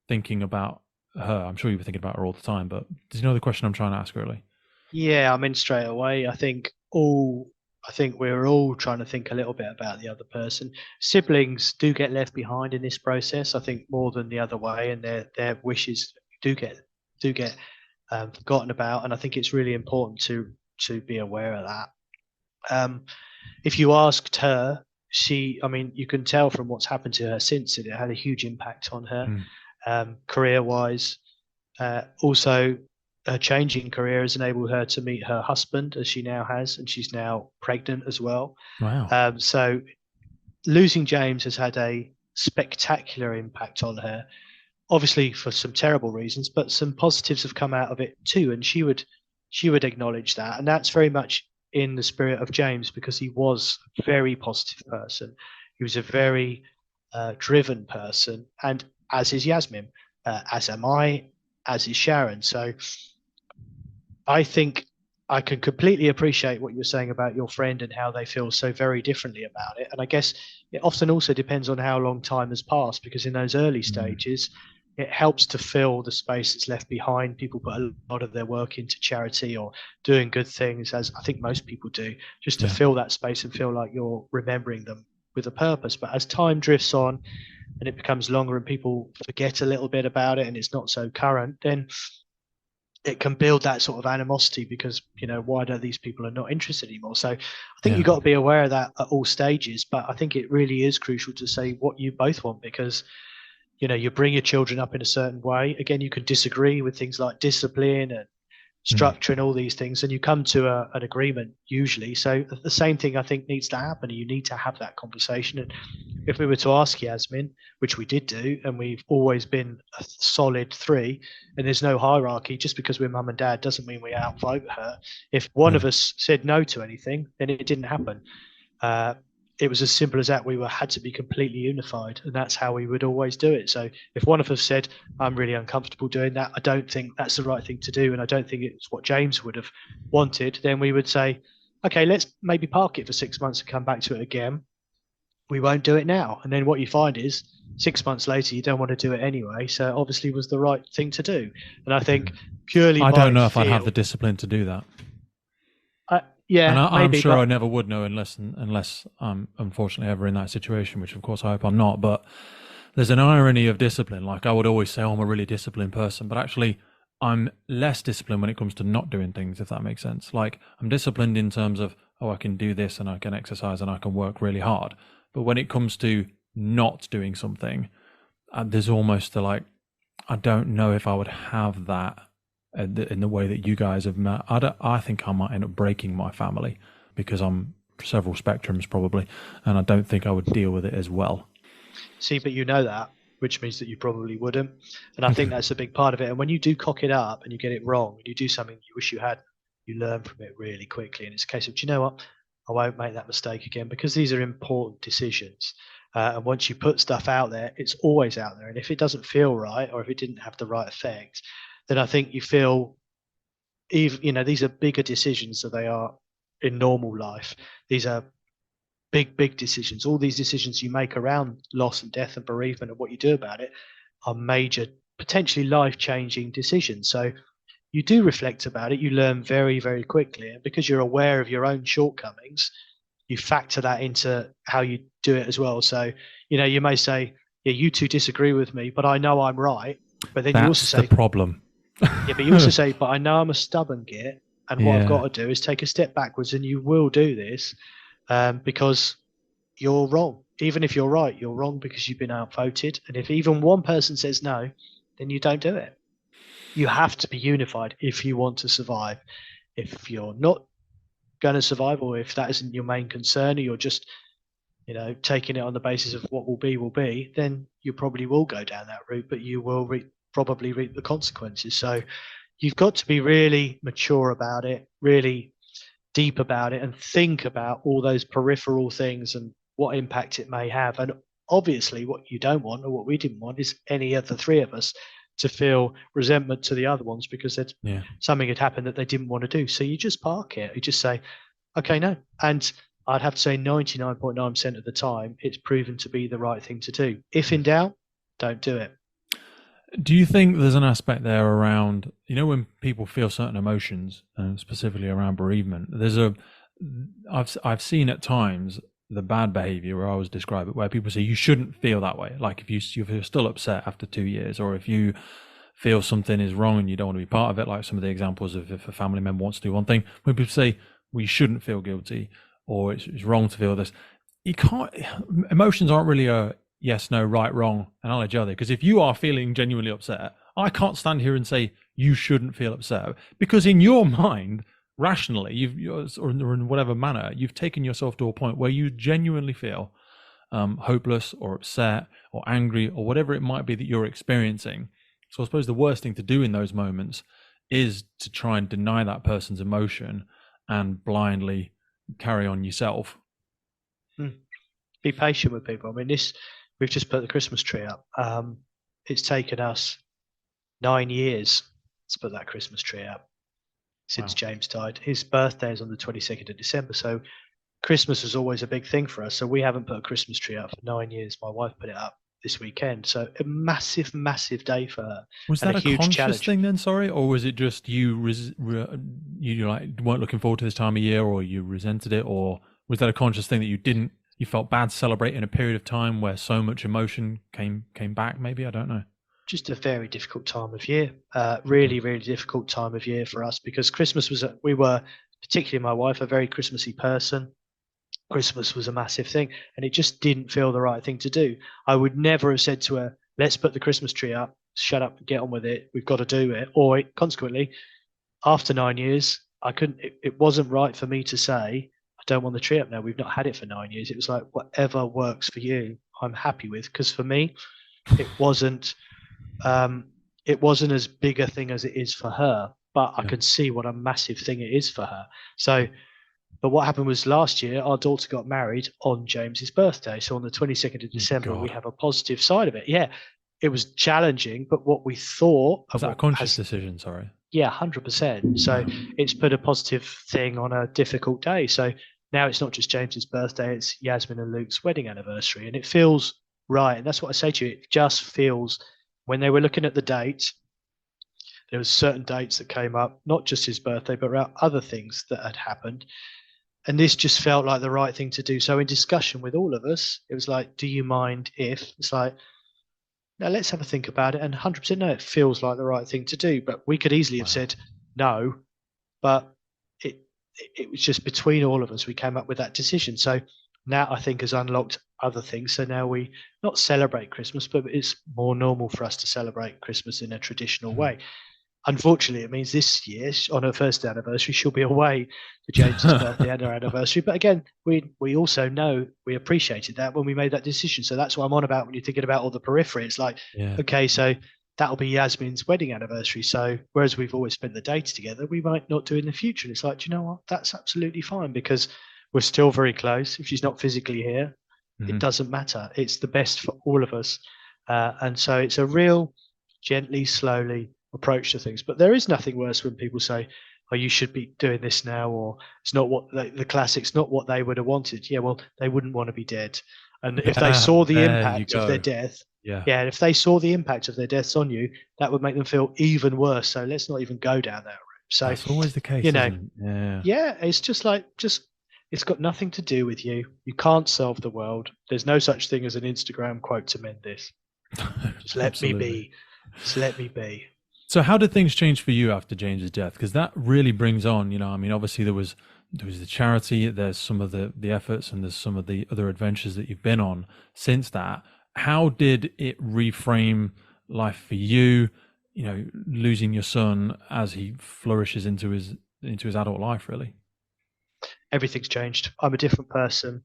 thinking about her? I'm sure you were thinking about her all the time, but did you know the question I'm trying to ask really? Yeah, I mean, straight away, I think we were all trying to think a little bit about the other person. Siblings do get left behind in this process, I think, more than the other way, and their wishes do get forgotten about. And I think it's really important to be aware of that. If you asked her, you can tell from what's happened to her since it had a huge impact on her, career-wise. Also, her changing career has enabled her to meet her husband, as she now has, and she's now pregnant as well. Wow. So losing James has had a spectacular impact on her, obviously for some terrible reasons, but some positives have come out of it too. And she would acknowledge that. And that's very much in the spirit of James, because he was a very positive person. He was a very driven person, and as is Yasmin, as am I, as is Sharon. So I think I can completely appreciate what you're saying about your friend and how they feel so very differently about it. And I guess it often also depends on how long time has passed, because in those early stages, it helps to fill the space that's left behind. People put a lot of their work into charity or doing good things, as I think most people do, just to fill that space and feel like you're remembering them with a purpose. But as time drifts on and it becomes longer and people forget a little bit about it and it's not so current, then it can build that sort of animosity, because why do these people are not interested anymore. So I think you've got to be aware of that at all stages. But I think it really is crucial to say what you both want, because you bring your children up in a certain way. Again, you can disagree with things like discipline and structure and all these things, and you come to an agreement usually. So the same thing I think needs to happen. You need to have that conversation. And if we were to ask Yasmin, which we did do, and we've always been a solid three, and there's no hierarchy, just because we're mum and dad doesn't mean we outvote her. If one of us said no to anything, then it didn't happen. It was as simple as that. We had to be completely unified, and that's how we would always do it. So if one of us said, I'm really uncomfortable doing that, I don't think that's the right thing to do, and I don't think it's what James would have wanted, then we would say, okay, let's maybe park it for 6 months and come back to it again. We won't do it now. And then what you find is 6 months later, you don't want to do it anyway. So it obviously was the right thing to do. And I think purely I don't know if I'd have the discipline to do that. Yeah, and I'm sure but I never would know unless I'm unfortunately ever in that situation, which of course I hope I'm not. But there's an irony of discipline. Like, I would always say, oh, I'm a really disciplined person, but actually I'm less disciplined when it comes to not doing things, if that makes sense. Like, I'm disciplined in terms of, oh, I can do this and I can exercise and I can work really hard. But when it comes to not doing something, there's almost I don't know if I would have that in the way that you guys have met. I think I might end up breaking my family, because I'm several spectrums probably, and I don't think I would deal with it as well. See, but that, which means that you probably wouldn't. And I think that's a big part of it. And when you do cock it up and you get it wrong, and you do something you wish you had, you learn from it really quickly. And it's a case of, do you know what? I won't make that mistake again, because these are important decisions. And once you put stuff out there, it's always out there. And if it doesn't feel right, or if it didn't have the right effect, then I think you feel, these are bigger decisions than they are in normal life. These are big decisions. All these decisions you make around loss and death and bereavement and what you do about it are major, potentially life-changing decisions. So you do reflect about it. You learn very, very quickly. And because you're aware of your own shortcomings, you factor that into how you do it as well. So, you may say, yeah, you two disagree with me, but I know I'm right. But then you also say, the problem. Yeah, but you also say, but I know I'm a stubborn git, and what I've got to do is take a step backwards, and you will do this because you're wrong. Even if you're right, you're wrong because you've been outvoted. And if even one person says no, then you don't do it. You have to be unified if you want to survive. If you're not going to survive, or if that isn't your main concern, or you're just taking it on the basis of what will be, then you probably will go down that route, but you will probably reap the consequences. So you've got to be really mature about it, really deep about it, and think about all those peripheral things and what impact it may have. And obviously what you don't want, or what we didn't want, is any of the three of us to feel resentment to the other ones because something had happened that they didn't want to do. So you just park it. You just say, okay, no. And I'd have to say 99.9% of the time, it's proven to be the right thing to do. If in doubt, don't do it. Do you think there's an aspect there around, when people feel certain emotions, and specifically around bereavement, I've seen at times the bad behavior, where I always describe it, where people say you shouldn't feel that way. Like if you're still upset after 2 years, or if you feel something is wrong and you don't want to be part of it, like some of the examples of if a family member wants to do one thing, when people say we shouldn't feel guilty, or it's wrong to feel this, you can't, emotions aren't really a yes, no, right, wrong analogy, are they? Because if you are feeling genuinely upset, I can't stand here and say you shouldn't feel upset, because in your mind, rationally, or in whatever manner, you've taken yourself to a point where you genuinely feel hopeless or upset or angry or whatever it might be that you're experiencing. So I suppose the worst thing to do in those moments is to try and deny that person's emotion and blindly carry on yourself. Be patient with people. I mean, we've just put the Christmas tree up. It's taken us 9 years to put that Christmas tree up since James died. His birthday is on the 22nd of December, so Christmas was always a big thing for us. So we haven't put a Christmas tree up for 9 years. My wife put it up this weekend, so a massive, massive day for her. Was that a huge conscious challenge thing then? Sorry, or was it just you like weren't looking forward to this time of year, or you resented it, or was that a conscious thing that you felt bad to celebrate in a period of time where so much emotion came back? Maybe, I don't know. Just a very difficult time of year. Really, really difficult time of year for us, because Christmas we were, particularly my wife, a very Christmassy person. Christmas was a massive thing, and it just didn't feel the right thing to do. I would never have said to her, let's put the Christmas tree up, shut up and get on with it, we've got to do it. Or consequently, after 9 years, I couldn't, it wasn't right for me to say, I don't want the tree up now. We've not had it for 9 years. It was like, whatever works for you, I'm happy with. Because for me, it wasn't as big a thing as it is for her, but I can see what a massive thing it is for her. So, but what happened was last year, our daughter got married on James's birthday. So on the 22nd of December, we have a positive side of it. Yeah, it was challenging, but what we thought... Was that a conscious decision, sorry? Yeah, 100%. So it's put a positive thing on a difficult day. So now it's not just James's birthday, it's Yasmin and Luke's wedding anniversary. And it feels right. And that's what I say to you. It just feels, when they were looking at the dates, there was certain dates that came up, not just his birthday, but other things that had happened. And this just felt like the right thing to do. So in discussion with all of us, it was like, do you mind if? It's like, now let's have a think about it. And 100% no, it feels like the right thing to do. But we could easily have said no, but it was just between all of us, we came up with that decision. So now I think has unlocked other things. So now we not celebrate Christmas, but it's more normal for us to celebrate Christmas in a traditional way. Unfortunately, it means this year, on her first anniversary, she'll be away for James's birthday and her anniversary. But again, we also know we appreciated that when we made that decision. So that's what I'm on about when you're thinking about all the periphery. It's like, okay, so that'll be Yasmin's wedding anniversary. So whereas we've always spent the dates together, we might not do in the future. And it's like, do you know what? That's absolutely fine, because we're still very close. If she's not physically here, it doesn't matter. It's the best for all of us. And so it's a real gently, slowly approach to things. But there is nothing worse when people say, oh, you should be doing this now, or it's not what the classics, not what they would have wanted. Yeah, well, they wouldn't want to be dead. And if they saw the impact of their death, if they saw the impact of their deaths on you, that would make them feel even worse. So let's not even go down that route. So that's always the case, you know, isn't it? It's just like, it's got nothing to do with you. You can't solve the world. There's no such thing as an Instagram quote to mend this. Just let me be. Just let me be. So how did things change for you after James's death? Because that really brings on, I mean, obviously there was the charity, there's some of the efforts, and there's some of the other adventures that you've been on since that. How did it reframe life for you, losing your son as he flourishes into his adult life, really? Everything's changed. I'm a different person.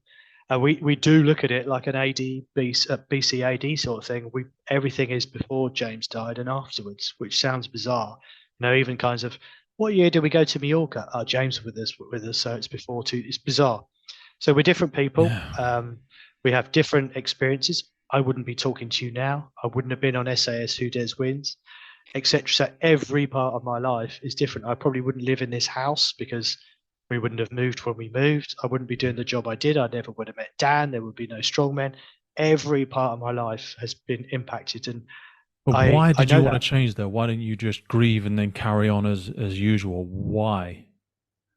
We do look at it like an BCAD sort of thing. Everything is before James died and afterwards, which sounds bizarre. Even kinds of, what year did we go to Mallorca? Oh, James was with us, so it's before too. It's bizarre. So we're different people. Yeah. We have different experiences. I wouldn't be talking to you now. I wouldn't have been on SAS Who Dares Wins, etc. So every part of my life is different. I probably wouldn't live in this house because we wouldn't have moved when we moved. I wouldn't be doing the job I did. I never would have met Dan. There would be no Strongmen. Every part of my life has been impacted. And but why did you want to change though? Why didn't you just grieve and then carry on as usual? Why?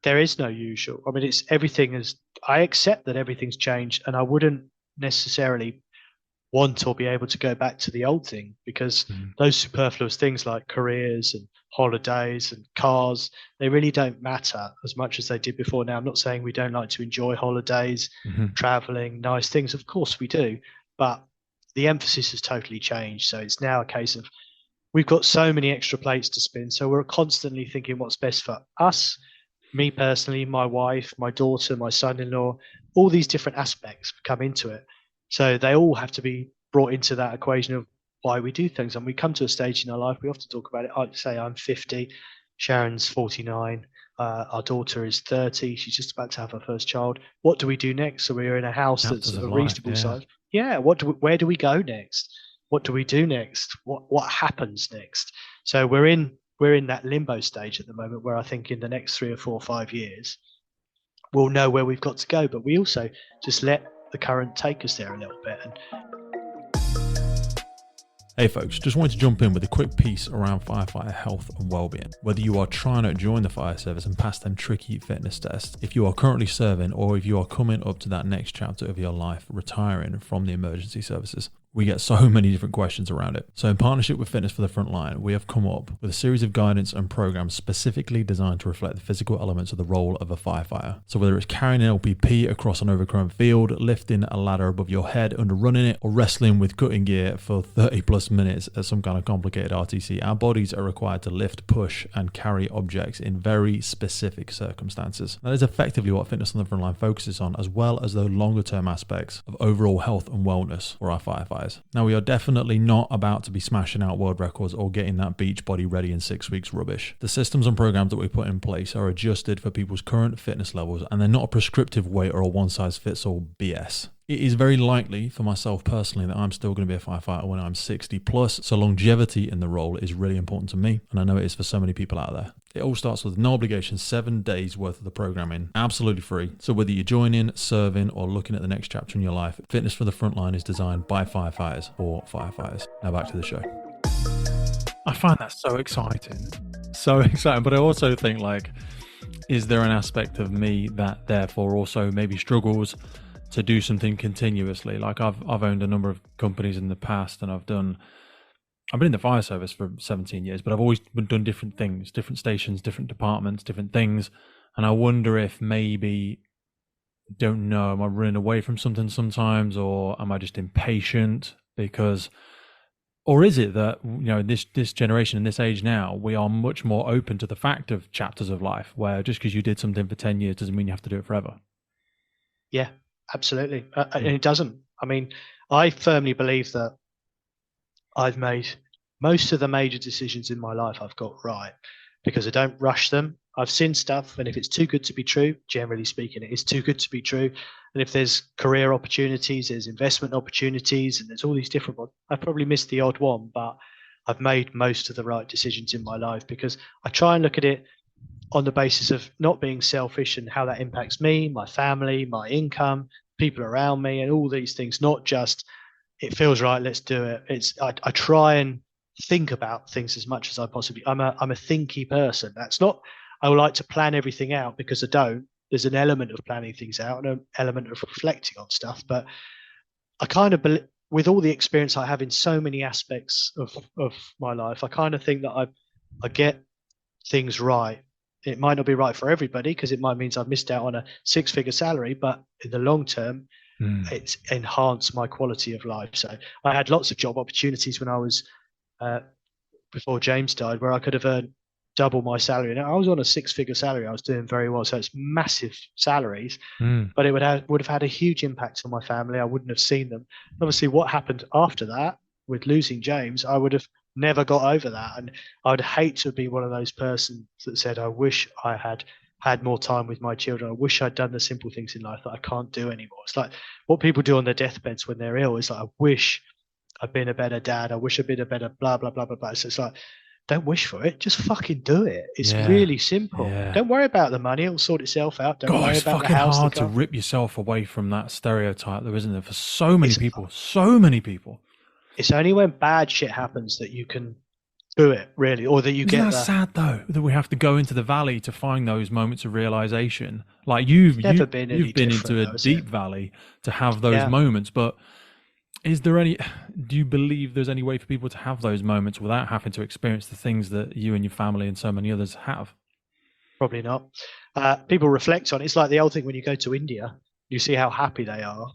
There is no usual. I mean, I accept that everything's changed, and I wouldn't necessarily want or be able to go back to the old thing, because those superfluous things like careers and holidays and cars, they really don't matter as much as they did before. Now, I'm not saying we don't like to enjoy holidays, traveling, nice things. Of course we do, but the emphasis has totally changed. So it's now a case of, we've got so many extra plates to spin. So we're constantly thinking what's best for us, me personally, my wife, my daughter, my son-in-law, all these different aspects come into it. So they all have to be brought into that equation of why we do things. And we come to a stage in our life, we often talk about it. I'd say I'm 50, Sharon's 49, our daughter is 30. She's just about to have her first child. What do we do next? So we're in a house Chapters that's of a life, reasonable yeah. size. Yeah. Where do we go next? What do we do next? What happens next? So we're in that limbo stage at the moment where I think in the next 3 or 4 or 5 years, we'll know where we've got to go. But we also just let the current take us there a little bit. And hey folks, just wanted to jump in with a quick piece around firefighter health and well-being. Whether you are trying to join the fire service and pass them tricky fitness tests, if you are currently serving, or if you are coming up to that next chapter of your life, retiring from the emergency services, we get so many different questions around it. So in partnership with Fitness for the Frontline, we have come up with a series of guidance and programs specifically designed to reflect the physical elements of the role of a firefighter. So whether it's carrying an LPP across an overgrown field, lifting a ladder above your head under running it, or wrestling with cutting gear for 30 plus minutes at some kind of complicated RTC, our bodies are required to lift, push, and carry objects in very specific circumstances. That is effectively what Fitness on the Frontline focuses on, as well as the longer term aspects of overall health and wellness for our firefighters. Now, we are definitely not about to be smashing out world records or getting that beach body ready in 6 weeks rubbish. The systems and programs that we put in place are adjusted for people's current fitness levels, and they're not a prescriptive weight or a one-size-fits-all BS. It is very likely for myself personally that I'm still going to be a firefighter when I'm 60 plus, so longevity in the role is really important to me, and I know it is for so many people out there. It all starts with no obligation, 7 days worth of the programming, absolutely free. So whether you're joining, serving, or looking at the next chapter in your life, Fitness for the Frontline is designed by firefighters for firefighters. Now back to the show. I find that so exciting. So exciting, but I also think, like, is there an aspect of me that therefore also maybe struggles to do something continuously? Like I've owned a number of companies in the past, and I've been in the fire service for 17 years, but I've always done different things, different stations, different departments, different things. And I wonder if maybe, don't know, am I running away from something sometimes, or am I just impatient? Or is it that, this generation in this age now, we are much more open to the fact of chapters of life, where just because you did something for 10 years doesn't mean you have to do it forever? yeah, absolutely. And it doesn't. I mean, I firmly believe that I've made most of the major decisions in my life I've got right because I don't rush them. I've seen stuff, and if it's too good to be true, generally speaking, it is too good to be true. And if there's career opportunities, there's investment opportunities, and there's all these different ones, I've probably missed the odd one, but I've made most of the right decisions in my life because I try and look at it on the basis of not being selfish and how that impacts me, my family, my income, people around me, and all these things, not just it feels right, let's do it. I try and think about things as much as I possibly. I'm a thinky person. That's not. I would like to plan everything out because I don't. There's an element of planning things out and an element of reflecting on stuff. But I kind of, with all the experience I have in so many aspects of my life, I kind of think that I get things right. It might not be right for everybody because it might mean I've missed out on a 6-figure salary, but in the long term, it's enhanced my quality of life. So I had lots of job opportunities when I was before James died, where I could have earned double my salary. And I was on a 6-figure salary. I was doing very well. So it's massive salaries, but it would have had a huge impact on my family. I wouldn't have seen them. Obviously, what happened after that with losing James, I would have never got over that. And I would hate to be one of those persons that said, I wish I had more time with my children. I wish I'd done the simple things in life that I can't do anymore. It's like what people do on their deathbeds when they're ill. It's like, I wish I'd been a better dad. I wish I'd been a better blah, blah, blah, blah, blah. So it's like, don't wish for it. Just fucking do it. It's really simple. Yeah. Don't worry about the money. It'll sort itself out. Don't worry It's about fucking the house. hard to rip yourself away from that stereotype, though, isn't it? For so many people. So many people. It's only when bad shit happens that you can do it, really, or that you Isn't that sad though, that we have to go into the valley to find those moments of realization? Like you've been into a deep valley to have those moments, but is there do you believe there's any way for people to have those moments without having to experience the things that you and your family and so many others have? Probably not. People reflect on it. It's like the old thing when you go to India, you see how happy they are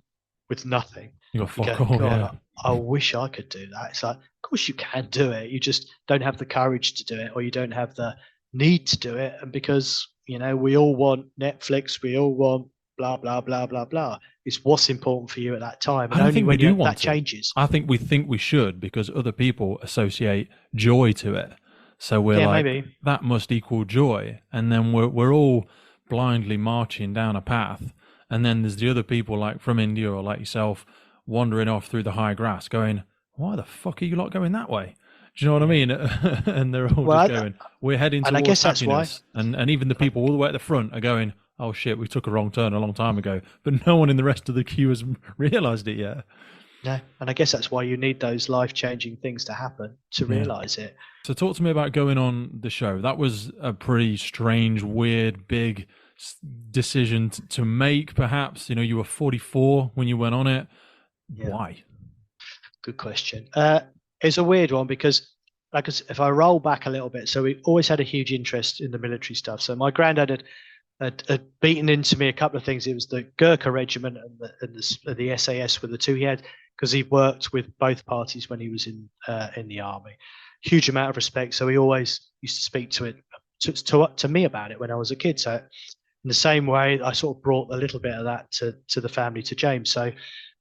with nothing. You got fuck all, yeah. I wish I could do that. It's like, of course you can do it. You just don't have the courage to do it, or you don't have the need to do it. And because, we all want Netflix, we all want blah, blah, blah, blah, blah. It's what's important for you at that time. I And don't only think we when do that want it. changes. I think we should because other people associate joy to it. So we're Yeah, like, maybe. that must equal joy. And then we're all blindly marching down a path. And then there's the other people like from India or like yourself wandering off through the high grass going, why the fuck are you lot going that way? Do you know what I Yeah. mean? And they're all Well, just going, we're heading and I towards guess that's why. happiness. And even the people all the way at the front are going, oh shit, we took a wrong turn a long time ago. But no one in the rest of the queue has realized it yet. No, and I guess that's why you need those life-changing things to happen to Yeah. realize it. So talk to me about going on the show. That was a pretty strange, weird, big decision to make, perhaps. You know, you were 44 when you went on it. Yeah. Why? Good question. It's a weird one because, like, if I roll back a little bit, so we always had a huge interest in the military stuff. So my granddad had beaten into me a couple of things. It was the Gurkha Regiment and the SAS were the two he had because he worked with both parties when he was in the army. Huge amount of respect. So he always used to speak to me about it when I was a kid. So in the same way, I sort of brought a little bit of that to the family, to James. So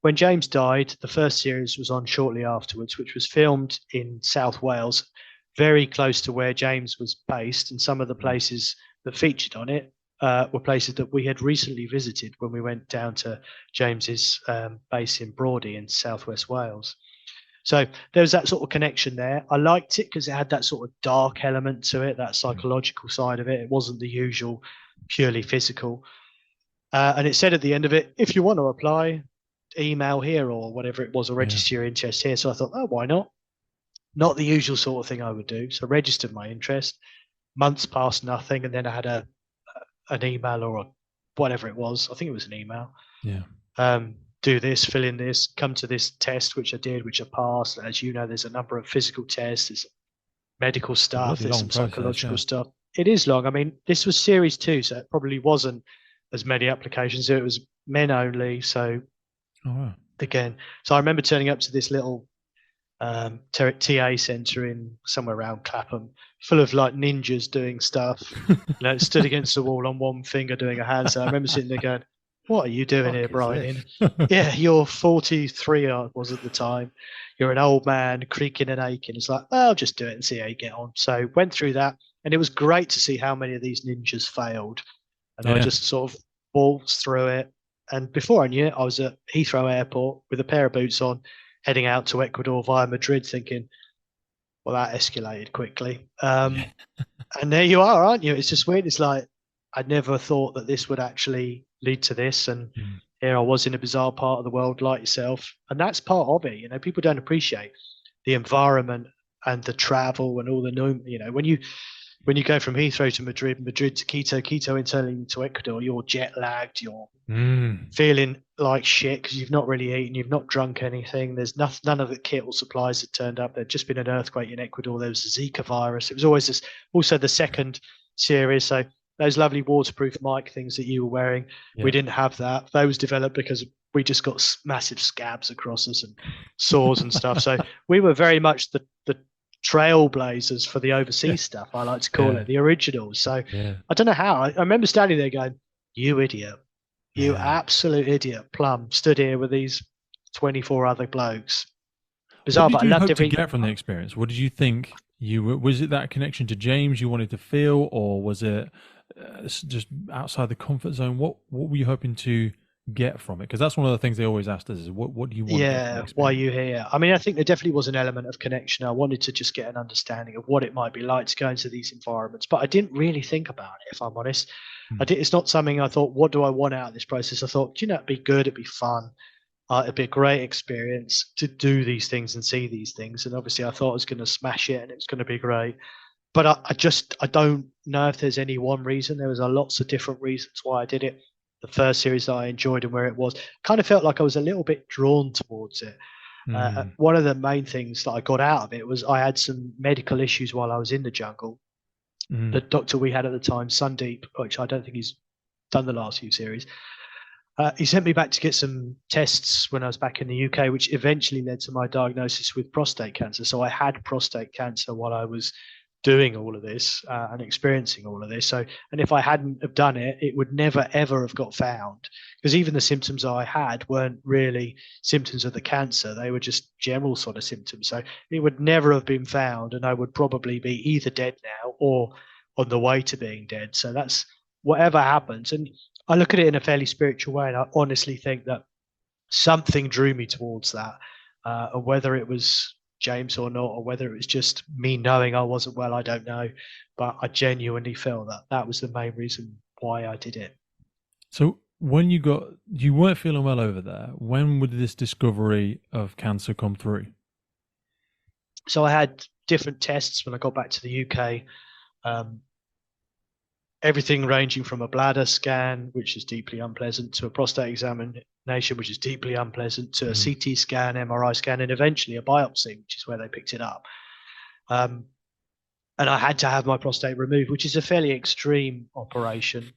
when James died, the first series was on shortly afterwards, which was filmed in South Wales, very close to where James was based, and some of the places that featured on it were places that we had recently visited when we went down to James's base in Brawdy in southwest Wales. So there was that sort of connection there. I liked it because it had that sort of dark element to it, that psychological side of it. It wasn't the usual purely physical. And it said at the end of it, if you want to apply, email here or whatever it was, or register your interest here. So I thought, oh, why not? Not the usual sort of thing I would do. So I registered my interest. Months passed, nothing, and then I had an email or whatever it was. I think it was an email. Yeah. Do this, fill in this, come to this test, which I did, which I passed. As you know, there's a number of physical tests, there's medical stuff, there's some psychological stuff. It is long. I mean, this was series 2, so it probably wasn't as many applications. It was men only. So again, so I remember turning up to this little TA center in somewhere around Clapham, full of like ninjas doing stuff. Stood against the wall on one finger doing a handstand. I remember sitting there going, what are you doing here, Brynin? Yeah, you're 43, I was at the time. You're an old man, creaking and aching. It's like, I'll just do it and see how you get on. So went through that, and it was great to see how many of these ninjas failed. And I just sort of waltzed through it. And before I knew it, I was at Heathrow Airport with a pair of boots on, heading out to Ecuador via Madrid, thinking, well, that escalated quickly. And there you are, aren't you? It's just weird. It's like, I never thought that this would actually lead to this. And here I was in a bizarre part of the world like yourself. And that's part of it. You know, people don't appreciate the environment and the travel and all the new, you know, when you go from Heathrow to Madrid, Madrid to Quito internally to Ecuador, you're jet lagged, you're feeling like shit because you've not really eaten, you've not drunk anything. There's none of the kit or supplies that turned up. There'd just been an earthquake in Ecuador. There was the Zika virus. It was always this, also the second series. So those lovely waterproof mic things that you were wearing, we didn't have that. Those developed because we just got massive scabs across us and sores and stuff. So we were very much the trailblazers for the overseas stuff, I like to call it, the originals. So I don't know how. I remember standing there going, you idiot. You absolute idiot. Plum stood here with these 24 other blokes. Bizarre, what did you but I loved hope to get from the experience? What did you think was it that connection to James you wanted to feel, or was it just outside the comfort zone? What were you hoping to get from it? Because that's one of the things they always asked us is what do you want? Yeah, why are you here? I mean, I think there definitely was an element of connection. I wanted to just get an understanding of what it might be like to go into these environments, but I didn't really think about it, if I'm honest. It's not something I thought, what do I want out of this process? I thought, it'd be good, it'd be fun. It'd be a great experience to do these things and see these things. And obviously I thought I was going to smash it and it's going to be great. But I don't know if there's any one reason. There was lots of different reasons why I did it. The first series that I enjoyed and where it was, kind of felt like I was a little bit drawn towards it. One of the main things that I got out of it was I had some medical issues while I was in the jungle. The doctor we had at the time, Sundeep, which I don't think he's done the last few series, he sent me back to get some tests when I was back in the UK, which eventually led to my diagnosis with prostate cancer. So I had prostate cancer while I was doing all of this and experiencing all of this. So, and if I hadn't have done it, it would never ever have got found, because even the symptoms I had weren't really symptoms of the cancer; they were just general sort of symptoms. So it would never have been found, and I would probably be either dead now or on the way to being dead. So that's whatever happens, and I look at it in a fairly spiritual way, and I honestly think that something drew me towards that, and whether it was James or not, or whether it was just me knowing I wasn't well, I don't know. But I genuinely feel that that was the main reason why I did it. So when you weren't feeling well over there, when would this discovery of cancer come through? So I had different tests when I got back to the UK. Um, Everything ranging from a bladder scan, which is deeply unpleasant, to a prostate examination, which is deeply unpleasant, to a CT scan, MRI scan, and eventually a biopsy, which is where they picked it up. And I had to have my prostate removed, which is a fairly extreme operation,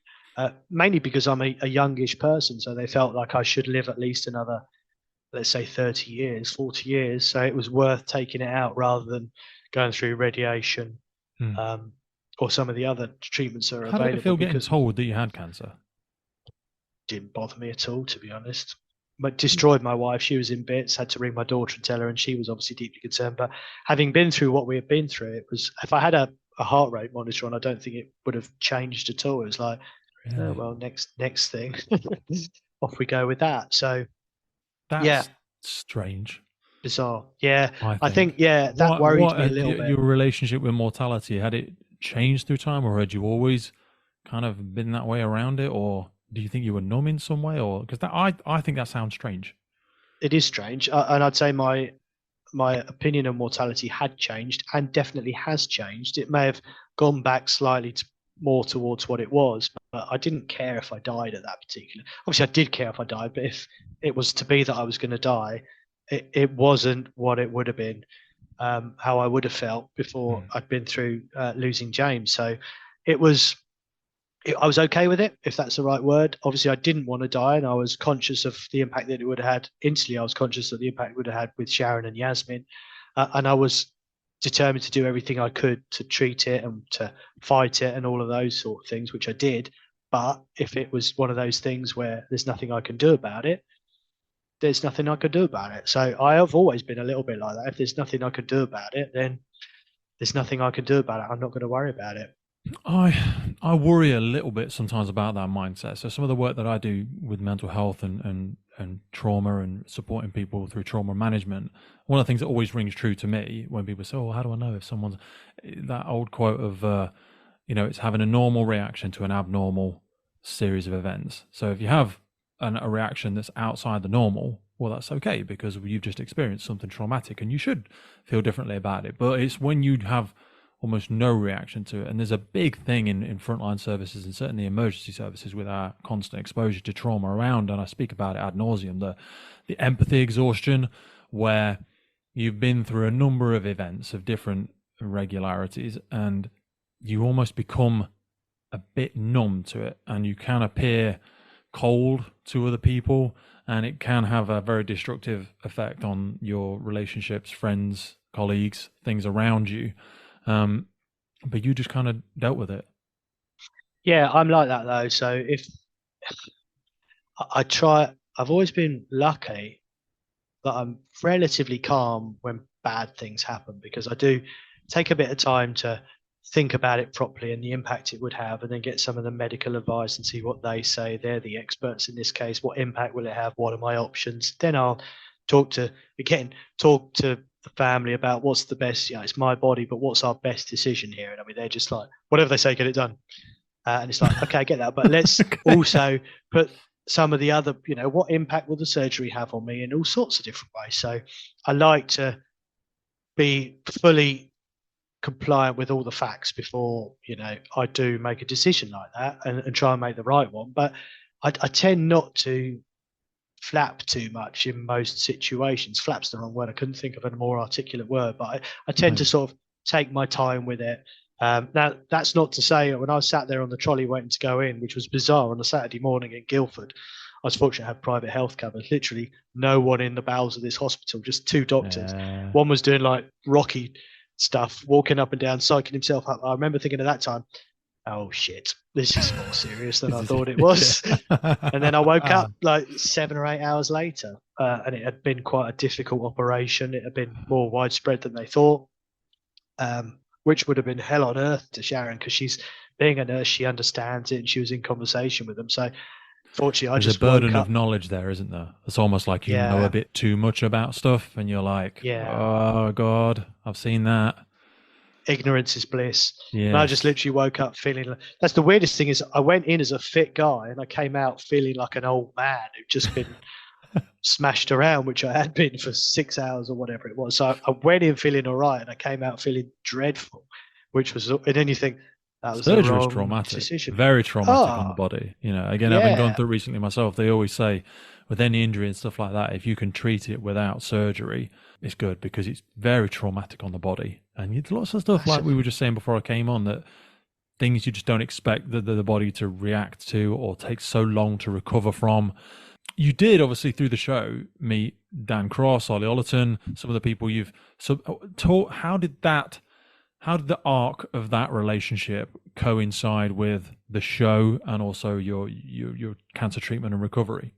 mainly because I'm a youngish person. So they felt like I should live at least another, let's say, 30 years, 40 years. So it was worth taking it out rather than going through radiation. Or some of the other treatments that are available. How did it feel getting told that you had cancer? Didn't bother me at all, to be honest. But destroyed my wife. She was in bits. Had to ring my daughter and tell her, and she was obviously deeply concerned. But having been through what we had been through, it was, if I had a heart rate monitor on, I don't think it would have changed at all. It was like, really? Oh, well, next thing, off we go with that. So that's strange. Bizarre. Yeah, I think that worried me a little bit. Your relationship with mortality, had it changed through time, or had you always kind of been that way around it, or do you think you were numb in some way? Or because I think that sounds strange. It is strange, and I'd say my opinion on mortality had changed, and definitely has changed. It may have gone back slightly more towards what it was, but I didn't care if I died at that particular. Obviously, I did care if I died, but if it was to be that I was going to die, it wasn't what it would have been. How I would have felt before I'd been through losing James. So I was okay with it, if that's the right word. Obviously, I didn't want to die, and I was conscious of the impact that it would have had. Instantly, I was conscious of the impact it would have had with Sharon and Yasmin, and I was determined to do everything I could to treat it and to fight it and all of those sort of things, which I did. But if it was one of those things where there's nothing I can do about it, there's nothing I could do about it. So I have always been a little bit like that. If there's nothing I can do about it, then there's nothing I can do about it. I'm not going to worry about it. I worry a little bit sometimes about that mindset. So some of the work that I do with mental health and trauma and supporting people through trauma management, one of the things that always rings true to me when people say, "Oh, how do I know if someone's," that old quote of, it's having a normal reaction to an abnormal series of events. So if you have a reaction that's outside the normal, well, that's okay, because you've just experienced something traumatic and you should feel differently about it. But it's when you have almost no reaction to it. And there's a big thing in frontline services and certainly emergency services with our constant exposure to trauma around, and I speak about it ad nauseum, the empathy exhaustion, where you've been through a number of events of different irregularities and you almost become a bit numb to it, and you can appear cold to other people, and it can have a very destructive effect on your relationships, friends, colleagues, things around you. But you just kind of dealt with it. Yeah, I'm like that though. So if I've always been lucky that I'm relatively calm when bad things happen, because I do take a bit of time to think about it properly and the impact it would have, and then get some of the medical advice and see what they say. They're the experts in this case. What impact will it have? What are my options? Then I'll talk to the family about what's the best, it's my body, but what's our best decision here? And I mean, they're just like, whatever they say, get it done. And it's like, okay, I get that, but let's also put some of the other, what impact will the surgery have on me in all sorts of different ways. So I like to be fully compliant with all the facts before I do make a decision like that, and try and make the right one. But I tend not to flap too much in most situations. Flap's the wrong word. I couldn't think of a more articulate word, but I tend to sort of take my time with it. Now, that's not to say when I was sat there on the trolley waiting to go in, which was bizarre on a Saturday morning in Guildford, I was fortunate to have private health cover. Literally no one in the bowels of this hospital, just two doctors. One was doing like Rocky stuff, walking up and down, psyching himself up. I remember thinking at that time, oh shit, this is more serious than I thought it was. And then I woke up like 7 or 8 hours later, and it had been quite a difficult operation. It had been more widespread than they thought, which would have been hell on earth to Sharon, because she's, being a nurse, she understands it, and she was in conversation with them. So fortunately, There's I just a burden woke up. of knowledge there, isn't there? It's almost like you know a bit too much about stuff, and you're like, oh God, I've seen that. Ignorance is bliss. Yeah. And I just literally woke up feeling like, that's the weirdest thing, is I went in as a fit guy and I came out feeling like an old man who'd just been smashed around, which I had been for 6 hours or whatever it was. So I went in feeling all right and I came out feeling dreadful, which was, and then you think, that was surgery the wrong is traumatic, decision. very traumatic on the body. You know, again, having gone through it recently myself, they always say with any injury and stuff like that, if you can treat it without surgery, it's good, because it's very traumatic on the body. And it's lots of stuff like we were just saying before I came on, that things you just don't expect the body to react to or take so long to recover from. You did, obviously, through the show, meet Dan Cross, Ollie Ollerton, some of the people you've taught. How did the arc of that relationship coincide with the show and also your cancer treatment and recovery?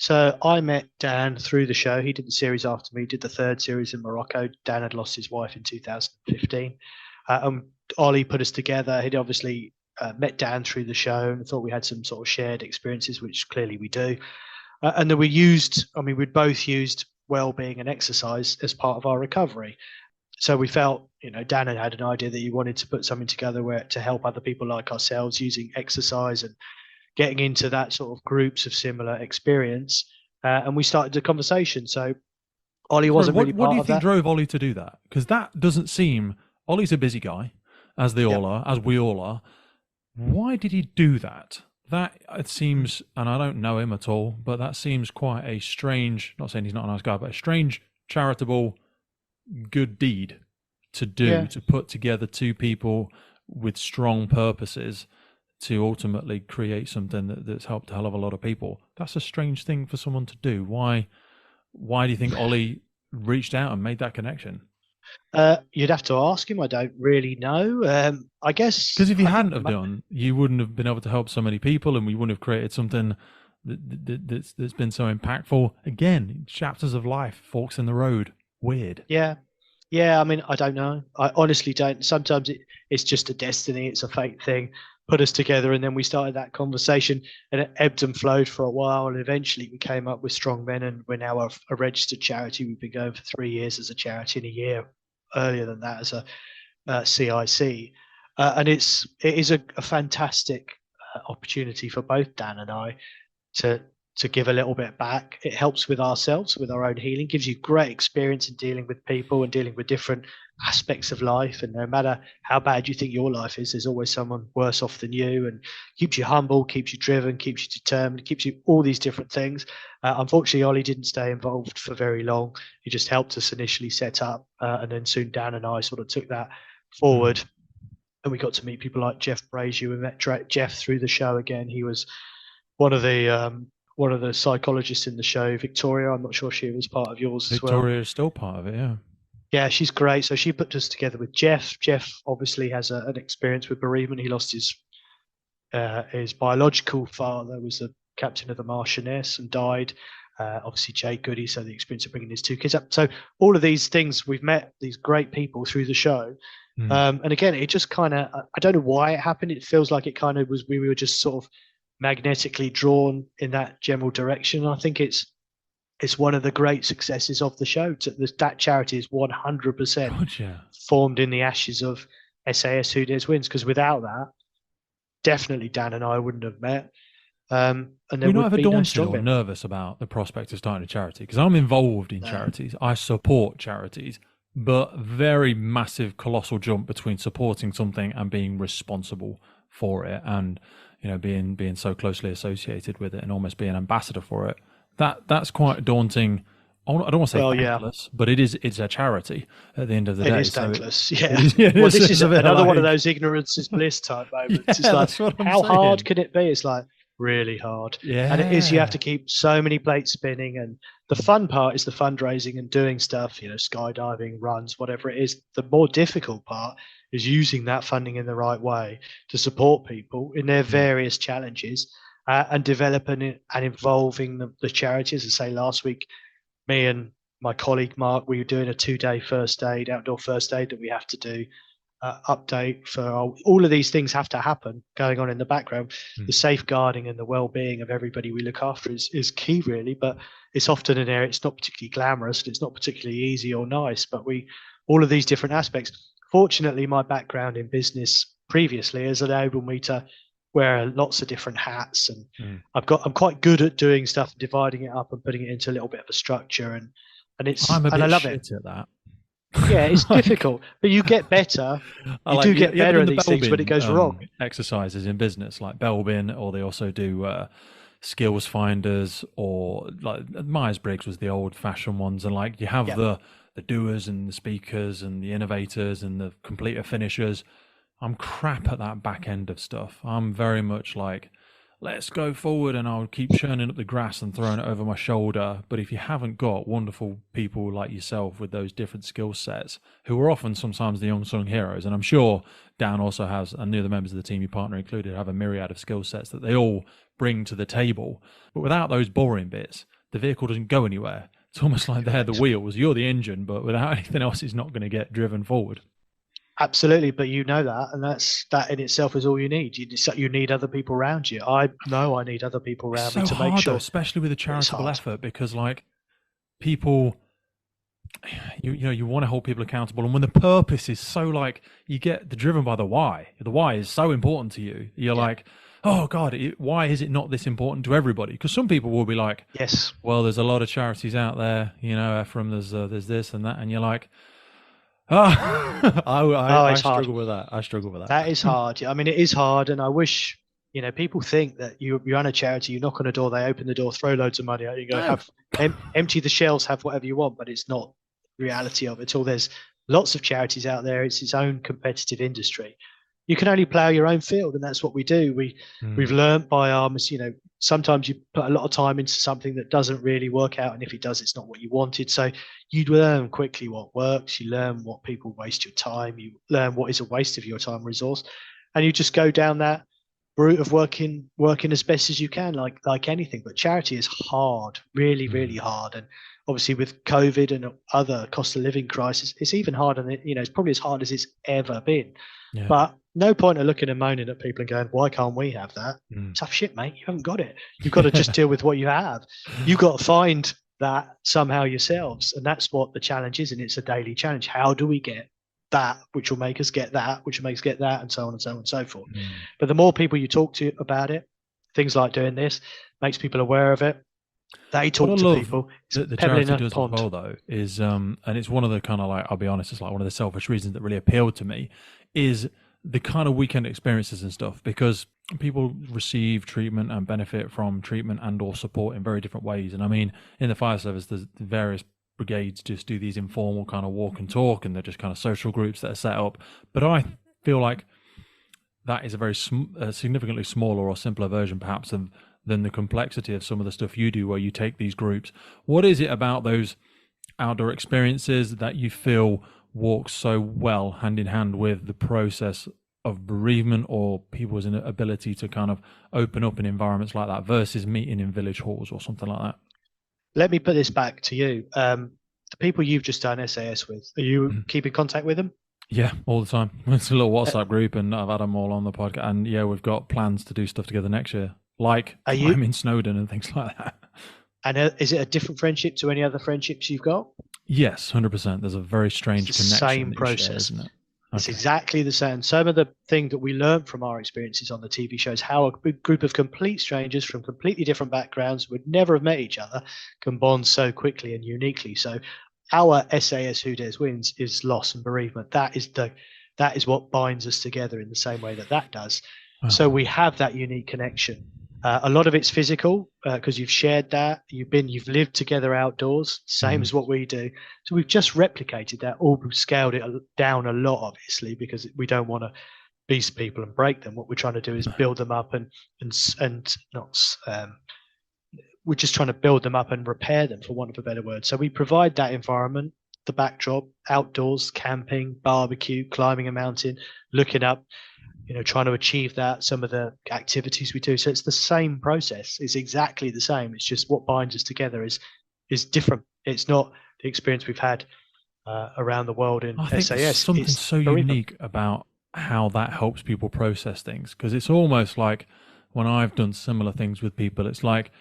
So I met Dan through the show. He did the series after me, did the third series in Morocco. Dan had lost his wife in 2015. Ollie put us together. He'd obviously met Dan through the show and thought we had some sort of shared experiences, which clearly we do. And then we'd both used well-being and exercise as part of our recovery. So we felt, Dan had an idea that he wanted to put something together to help other people like ourselves using exercise and getting into that sort of groups of similar experience. And we started the conversation. So Ollie wasn't really part of that. What do you think drove Ollie to do that? Because that doesn't seem, Ollie's a busy guy, as they all are, as we all are. Why did he do that? That, it seems, and I don't know him at all, but that seems quite a strange, not saying he's not a nice guy, but a strange, charitable, good deed to do, to put together two people with strong purposes to ultimately create something that's helped a hell of a lot of people. That's a strange thing for someone to do. Why do you think Ollie reached out and made that connection? You'd have to ask him. I don't really know. I guess because if he hadn't have done, you wouldn't have been able to help so many people, and we wouldn't have created something that's been so impactful. Again, chapters of life, forks in the road. Weird. Yeah. I mean, I don't know. I honestly don't. Sometimes it's just a destiny. It's a fate thing. Put us together, and then we started that conversation, and it ebbed and flowed for a while, and eventually we came up with Strongmen, and we're now a registered charity. We've been going for 3 years as a charity, and a year earlier than that as a CIC, and it is a fantastic opportunity for both Dan and I to give a little bit back. It helps with ourselves, with our own healing, gives you great experience in dealing with people and dealing with different aspects of life. And no matter how bad you think your life is, there's always someone worse off than you, and keeps you humble, keeps you driven, keeps you determined, keeps you all these different things. Unfortunately, Ollie didn't stay involved for very long. He just helped us initially set up, and then soon Dan and I sort of took that forward. And we got to meet people like Jeff Brazier. We met Jeff through the show again. He was one of the psychologists in the show. Victoria, I'm not sure she was part of yours as well. Victoria is still part of it, yeah. Yeah, she's great. So she put us together with Jeff. Jeff obviously has an experience with bereavement. He lost his biological father, was the captain of the Marchioness, and died. Obviously, Jay Goody, so the experience of bringing his two kids up. So all of these things, we've met these great people through the show. And again, it just kind of, I don't know why it happened. It feels like it kind of was, we were just sort of magnetically drawn in that general direction. I think it's one of the great successes of the show. That charity is 100% formed in the ashes of SAS Who Dares Wins, because without that, definitely Dan and I wouldn't have met. And you're not ever daunted or nervous about the prospect of starting a charity? Because I'm involved in charities. I support charities, but very massive, colossal jump between supporting something and being responsible for it, and being so closely associated with it and almost being an ambassador for it. That's quite daunting. I don't want to say thankless, but it's a charity at the end of the day. It is thankless, Well, this is another one of those ignorance is bliss type moments. It's like, how hard can it be? It's like, really hard. Yeah. And it is, you have to keep so many plates spinning. And the fun part is the fundraising and doing stuff, skydiving, runs, whatever it is. The more difficult part is using that funding in the right way to support people in their various challenges, and developing and involving the charities. As I say, last week, me and my colleague Mark, we were doing a 2-day first aid, outdoor first aid that we have to do. Update for all of these things have to happen going on in the background. The safeguarding and the well-being of everybody we look after is key, really, but it's often an area, it's not particularly glamorous and it's not particularly easy or nice, but all of these different aspects. Fortunately, my background in business previously has enabled me to wear lots of different hats, and I'm quite good at doing stuff, dividing it up and putting it into a little bit of a structure, and I love it at that. Yeah, it's difficult, but you get better. You do get better at these things when it goes wrong. Exercises in business like Belbin, or they also do skills finders, or like Myers-Briggs was the old-fashioned ones, and like you have the doers and the speakers and the innovators and the completer finishers. I'm crap at that back end of stuff. I'm very much like, let's go forward, and I'll keep churning up the grass and throwing it over my shoulder. But if you haven't got wonderful people like yourself with those different skill sets, who are often sometimes the unsung heroes, and I'm sure Dan also has, and the other members of the team, your partner included, have a myriad of skill sets that they all bring to the table. But without those boring bits, the vehicle doesn't go anywhere. It's almost like they're the wheels, you're the engine, but without anything else, it's not going to get driven forward. Absolutely, but you know that, and that in itself is all you need. You need other people around you. I know I need other people around me to make sure, especially with a charitable effort, because like people, you want to hold people accountable, and when the purpose is so like you get driven by the why is so important to you. You're like, oh God, why is it not this important to everybody? Because some people will be like, yes, well, there's a lot of charities out there, Efrem, there's this and that, and you're like, I struggle with that. I struggle with that. That is hard. I mean, it is hard, and I wish people think that you run a charity, you knock on a door, they open the door, throw loads of money out, you go empty the shelves, have whatever you want, but it's not the reality of it all. There's lots of charities out there. It's its own competitive industry. You can only plough your own field, and that's what we do. We've learned by our, sometimes you put a lot of time into something that doesn't really work out, and if it does, it's not what you wanted. So you learn quickly what works. You learn what people waste your time. You learn what is a waste of your time resource, and you just go down that route of working as best as you can, like anything. But charity is hard, really, really hard, and obviously with COVID and other cost of living crisis, it's even harder than it's probably as hard as it's ever been. Yeah. But no point of looking and moaning at people and going, why can't we have that? Tough shit, mate. You haven't got it. You've got to just deal with what you have. You've got to find that somehow yourselves. And that's what the challenge is. And it's a daily challenge. How do we get that, which will make us get that, which will make us get that, and so on and so on and so forth. But the more people you talk to about it, things like doing this, makes people aware of it. They talk to people. The charity does as well, though, is and it's one of the kind of like, I'll be honest, it's like one of the selfish reasons that really appealed to me is the kind of weekend experiences and stuff, because people receive treatment and benefit from treatment and or support in very different ways. And I mean, in the fire service, there's various brigades just do these informal kind of walk and talk, and they're just kind of social groups that are set up. But I feel like that is a very significantly smaller or simpler version, perhaps, than the complexity of some of the stuff you do, where you take these groups. What is it about those outdoor experiences that you feel walks so well hand in hand with the process of bereavement, or people's ability to kind of open up in environments like that versus meeting in village halls or something like that? Let me put this back to you. The people you've just done SAS with, are you keeping contact with them? Yeah, all the time. It's a little WhatsApp group, and I've had them all on the podcast. And yeah, we've got plans to do stuff together next year, like I'm in Snowdon and things like that. And is it a different friendship to any other friendships you've got? Yes, 100%. There's a very strange connection. Same process, share, isn't it? It's exactly the same. Some of the thing that we learned from our experiences on the TV shows, how a big group of complete strangers from completely different backgrounds would never have met each other can bond so quickly and uniquely. So our SAS Who Dares Wins is loss and bereavement. That is what binds us together in the same way that does. Oh. So we have that unique connection. A lot of it's physical because you've shared that, you've lived together outdoors, same as what we do. So we've just replicated that, or scaled it down a lot, obviously, because we don't want to beast people and break them. What we're trying to do is build them up and not. We're just trying to build them up and repair them, for want of a better word. So we provide that environment, the backdrop, outdoors, camping, barbecue, climbing a mountain, looking up, trying to achieve that, some of the activities we do. So it's the same process. It's exactly the same. It's just what binds us together is different. It's not the experience we've had around the world in I think SAS. there's something so unique about how that helps people process things, because it's almost like when I've done similar things with people, it's like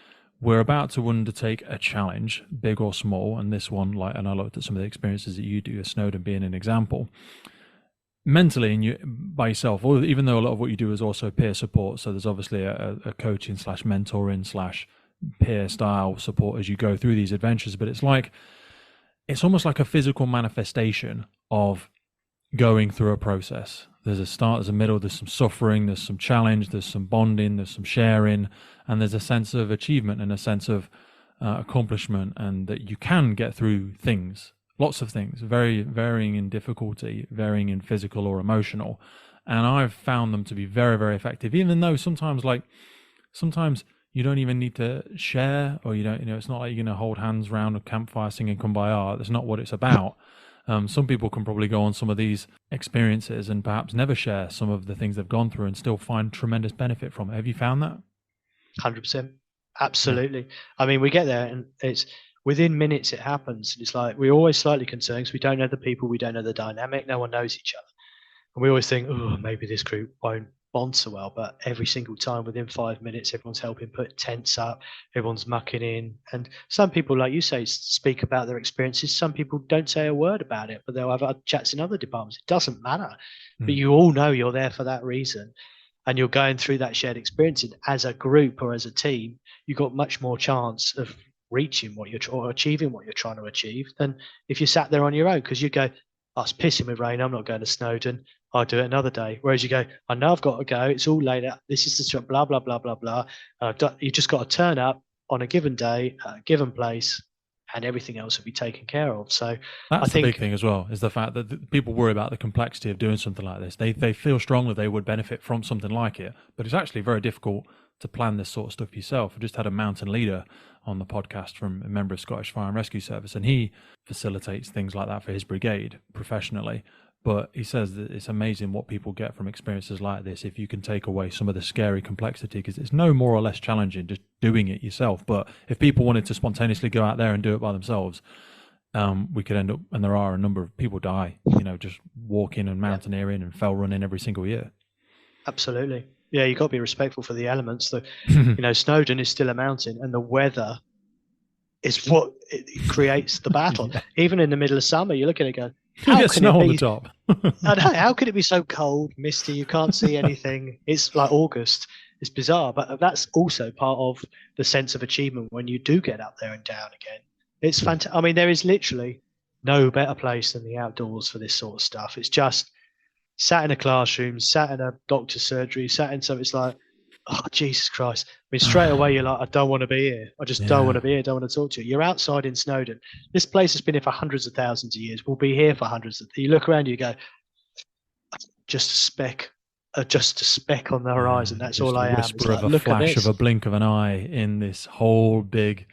we're about to undertake a challenge, big or small, and this one, and I looked at some of the experiences that you do, Snowdon being an example. Mentally, and you by yourself, or even though a lot of what you do is also peer support, so there's obviously a coaching / mentoring / peer style support as you go through these adventures, but it's almost like a physical manifestation of going through a process. There's a start, there's a middle, there's some suffering, there's some challenge, there's some bonding, there's some sharing, and there's a sense of achievement and a sense of accomplishment, and that you can get through things, lots of things, very varying in difficulty, varying in physical or emotional. And I've found them to be very, very effective, even though sometimes you don't even need to share, or it's not like you're going to hold hands around a campfire singing Kumbaya. That's not what it's about. Some people can probably go on some of these experiences and perhaps never share some of the things they've gone through and still find tremendous benefit from it. Have you found that? 100%. Absolutely. Yeah. I mean, we get there and it's within minutes it happens. It's like we're always slightly concerned because we don't know the people, we don't know the dynamic, no one knows each other. And we always think, oh, maybe this group won't bond so well, but every single time within 5 minutes everyone's helping put tents up, everyone's mucking in. And some people, like you say, speak about their experiences. Some people don't say a word about it, but they'll have chats in other departments. It doesn't matter, but you all know you're there for that reason, and you're going through that shared experience. And as a group or as a team, you've got much more chance of reaching or achieving what you're trying to achieve than if you sat there on your own, because you go, oh, it's pissing with rain, I'm not going to Snowdon, I'll do it another day. Whereas you go, I know I've got to go, it's all laid out, this is the job, blah, blah, blah, blah, blah. You just got to turn up on a given day, a given place, and everything else will be taken care of. So that's the big thing as well, is the fact that people worry about the complexity of doing something like this. They feel strongly they would benefit from something like it, but it's actually very difficult to plan this sort of stuff yourself. I just had a mountain leader on the podcast from a member of Scottish Fire and Rescue Service, and he facilitates things like that for his brigade professionally. But he says that it's amazing what people get from experiences like this if you can take away some of the scary complexity, because it's no more or less challenging just doing it yourself. But if people wanted to spontaneously go out there and do it by themselves, we could end up, and there are a number of people die, just walking and mountaineering and fell running every single year. Absolutely. Yeah, you've got to be respectful for the elements. Snowdon is still a mountain, and the weather is what it creates the battle. Yeah. Even in the middle of summer, you look at it and go, how can snow on the top? How could it be so cold, misty? You can't see anything. It's like August. It's bizarre, but that's also part of the sense of achievement when you do get up there and down again. It's fantastic. I mean, there is literally no better place than the outdoors for this sort of stuff. It's just sat in a classroom, sat in a doctor's surgery, sat in something. It's like, oh, Jesus Christ. I mean, straight away, you're like, I don't want to be here. I just don't want to be here. Don't want to talk to you. You're outside in Snowdon. This place has been here for hundreds of thousands of years. We'll be here for hundreds of. You look around, you go, just a speck on the horizon. That's all I am. Whisper of a flash of a blink of an eye in this whole big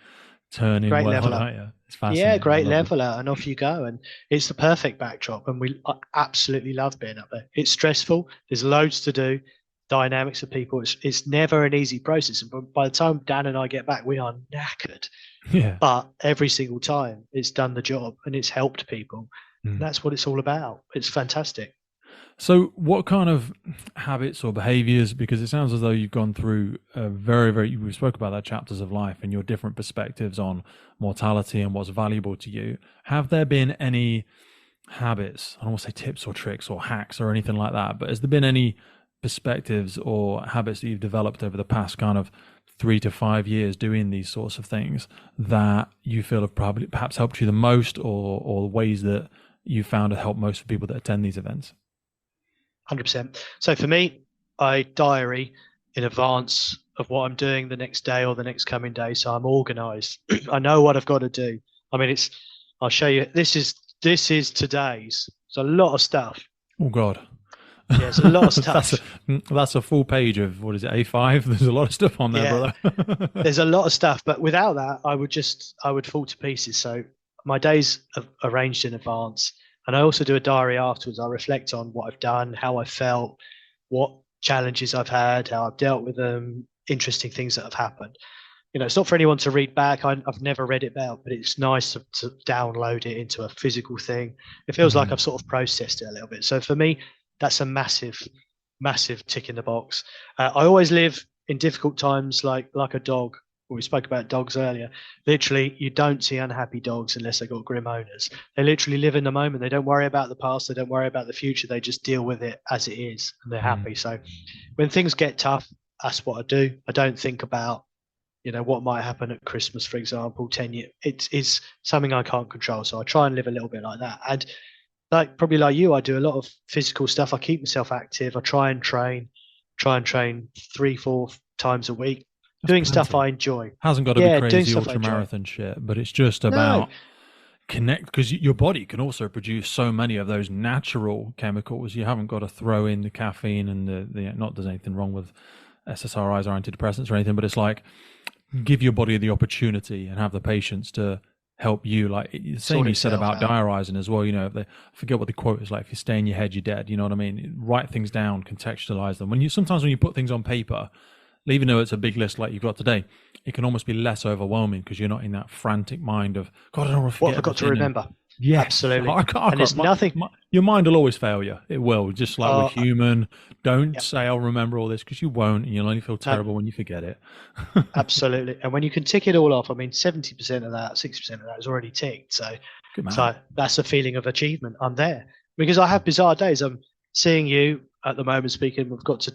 turning great world. Leveler. It's fascinating. Yeah, great leveler, and off you go. And it's the perfect backdrop, and we absolutely love being up there. It's stressful. There's loads to do. Dynamics of people. It's never an easy process. And by the time Dan and I get back, we are knackered. Yeah. But every single time it's done the job and it's helped people. And that's what it's all about. It's fantastic. So what kind of habits or behaviors, because it sounds as though you've gone through we spoke about that chapters of life and your different perspectives on mortality and what's valuable to you. Have there been any habits, I don't want to say tips or tricks or hacks or anything like that, but has there been any perspectives or habits that you've developed over the past kind of 3 to 5 years doing these sorts of things that you feel have perhaps helped you the most, or ways that you found have helped most of the people that attend these events? 100%. So for me, I diary in advance of what I'm doing the next day or the next coming day. So I'm organized. I know what I've got to do. I mean, I'll show you. This is today's. It's a lot of stuff. Oh God. Yeah, there's a lot of stuff. That's a full page of, what is it, A5? There's a lot of stuff on there, brother. There's a lot of stuff, but without that, I would fall to pieces. So my days are arranged in advance, and I also do a diary afterwards. I reflect on what I've done, how I felt, what challenges I've had, how I've dealt with them, interesting things that have happened. It's not for anyone to read back. I've never read it out, but it's nice to download it into a physical thing. It feels like I've sort of processed it a little bit. So for me, that's a massive, massive tick in the box. I always live in difficult times like a dog. We spoke about dogs earlier. Literally, you don't see unhappy dogs unless they've got grim owners. They literally live in the moment. They don't worry about the past. They don't worry about the future. They just deal with it as it is, and they're happy. So when things get tough, that's what I do. I don't think about what might happen at Christmas, for example, 10 years. It's something I can't control. So I try and live a little bit like that. And probably like you, I do a lot of physical stuff. I keep myself active. I try and train 3-4 times a week, doing stuff I enjoy. Hasn't got to be crazy ultra marathon shit, but it's just about connect, because your body can also produce so many of those natural chemicals. You haven't got to throw in the caffeine and the not there's anything wrong with SSRIs or antidepressants or anything, but it's like, give your body the opportunity and have the patience to help you. Like the same you said about diarising as well. I forget what the quote is, like, if you stay in your head, you're dead. You know what I mean? Write things down, contextualize them. Sometimes when you put things on paper, even though it's a big list like you've got today, it can almost be less overwhelming because you're not in that frantic mind of, God, I don't want to forget. What have I got to remember? Yeah, absolutely. And there's nothing. Your mind will always fail you. It will. Just like we're human. Don't say I'll remember all this, because you won't, and you'll only feel terrible when you forget it. Absolutely. And when you can tick it all off, 70% of that, 60% of that is already ticked. So that's a feeling of achievement. I'm there because I have bizarre days. I'm seeing you at the moment speaking. We've got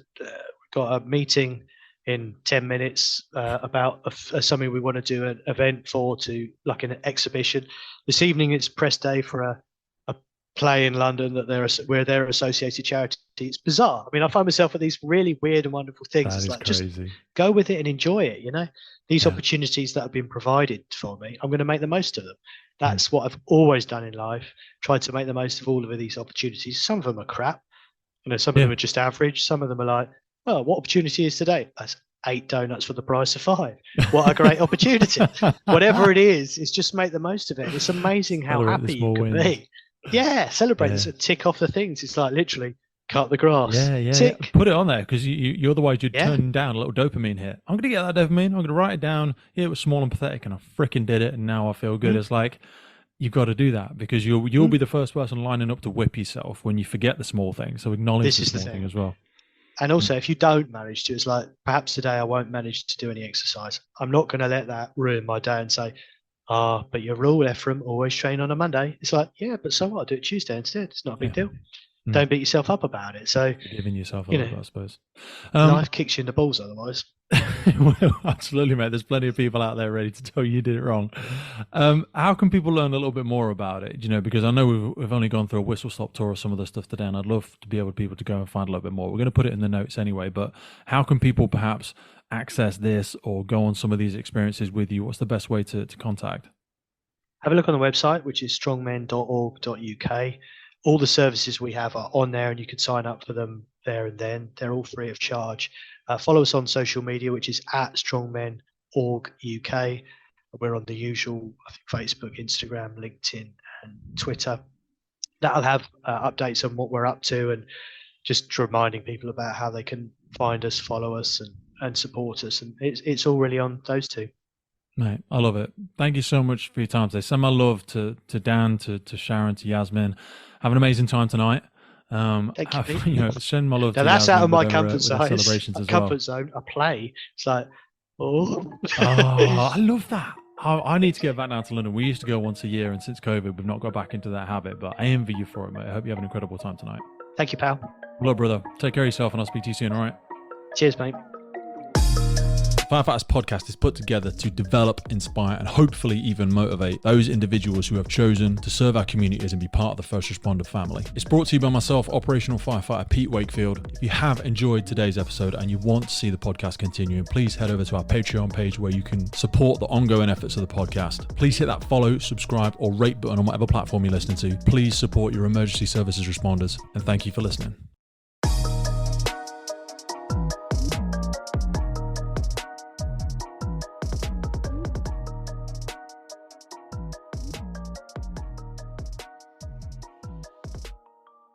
a meeting in 10 minutes about something we want to do an event to like an exhibition. This evening it's press day for a play in London where they're associated charity. It's bizarre. I find myself at these really weird and wonderful things. It's like, crazy. Just go with it and enjoy it. These opportunities that have been provided for me, I'm going to make the most of them. That's what I've always done in life. Tried to make the most of all of these opportunities. Some of them are crap. Some of them are just average. Some of them are like, oh, what opportunity is today? That's 8 donuts for the price of 5. What a great opportunity. Whatever it is, just make the most of it. It's amazing how happy you can be. Yeah, celebrate this. Tick off the things. It's like literally cut the grass. Yeah. Tick. Put it on there, because you otherwise you'd turn down a little dopamine hit. I'm going to get that dopamine. I'm going to write it down. Yeah, it was small and pathetic, and I freaking did it, and now I feel good. It's like, you've got to do that, because you'll be the first person lining up to whip yourself when you forget the small thing. So acknowledge the small thing as well. And also, if you don't manage to, it's like, perhaps today I won't manage to do any exercise. I'm not going to let that ruin my day and say, but your rule, Efrem, always train on a Monday. It's like, yeah, but so what? I'll do it Tuesday instead. It's not a big deal. Don't beat yourself up about it. So giving yourself up, I suppose. Life kicks you in the balls otherwise. Well, absolutely, mate. There's plenty of people out there ready to tell you did it wrong. How can people learn a little bit more about it? Because I know we've only gone through a whistle-stop tour of some of the stuff today, and I'd love to be able to go and find a little bit more. We're going to put it in the notes anyway, but how can people perhaps access this or go on some of these experiences with you? What's the best way to contact? Have a look on the website, which is strongmen.org.uk. All the services we have are on there, and you can sign up for them there and then. They're all free of charge. Follow us on social media, which is @strongmen.org.uk. We're on the usual, Facebook, Instagram, LinkedIn, and Twitter. That'll have updates on what we're up to, and just reminding people about how they can find us, follow us, and support us. And it's all really on those two. Mate, I love it. Thank you so much for your time today. Send my love to Dan, to Sharon, to Yasmin. Have an amazing time tonight. Thank you. Send my love now to that's Yasmin out of my comfort zone. Celebrations as well. Comfort zone. I play. It's like, I love that. I need to get back down to London. We used to go once a year, and since COVID, we've not got back into that habit. But I envy you for it, mate. I hope you have an incredible time tonight. Thank you, pal. Well, brother. Take care of yourself, and I'll speak to you soon. All right. Cheers, mate. Firefighters podcast is put together to develop, inspire, and hopefully even motivate those individuals who have chosen to serve our communities and be part of the first responder family. It's brought to you by myself, operational firefighter Pete Wakefield. If you have enjoyed today's episode and you want to see the podcast continuing, please head over to our Patreon page where you can support the ongoing efforts of the podcast. Please hit that follow, subscribe, or rate button on whatever platform you're listening to. Please support your emergency services responders, and thank you for listening.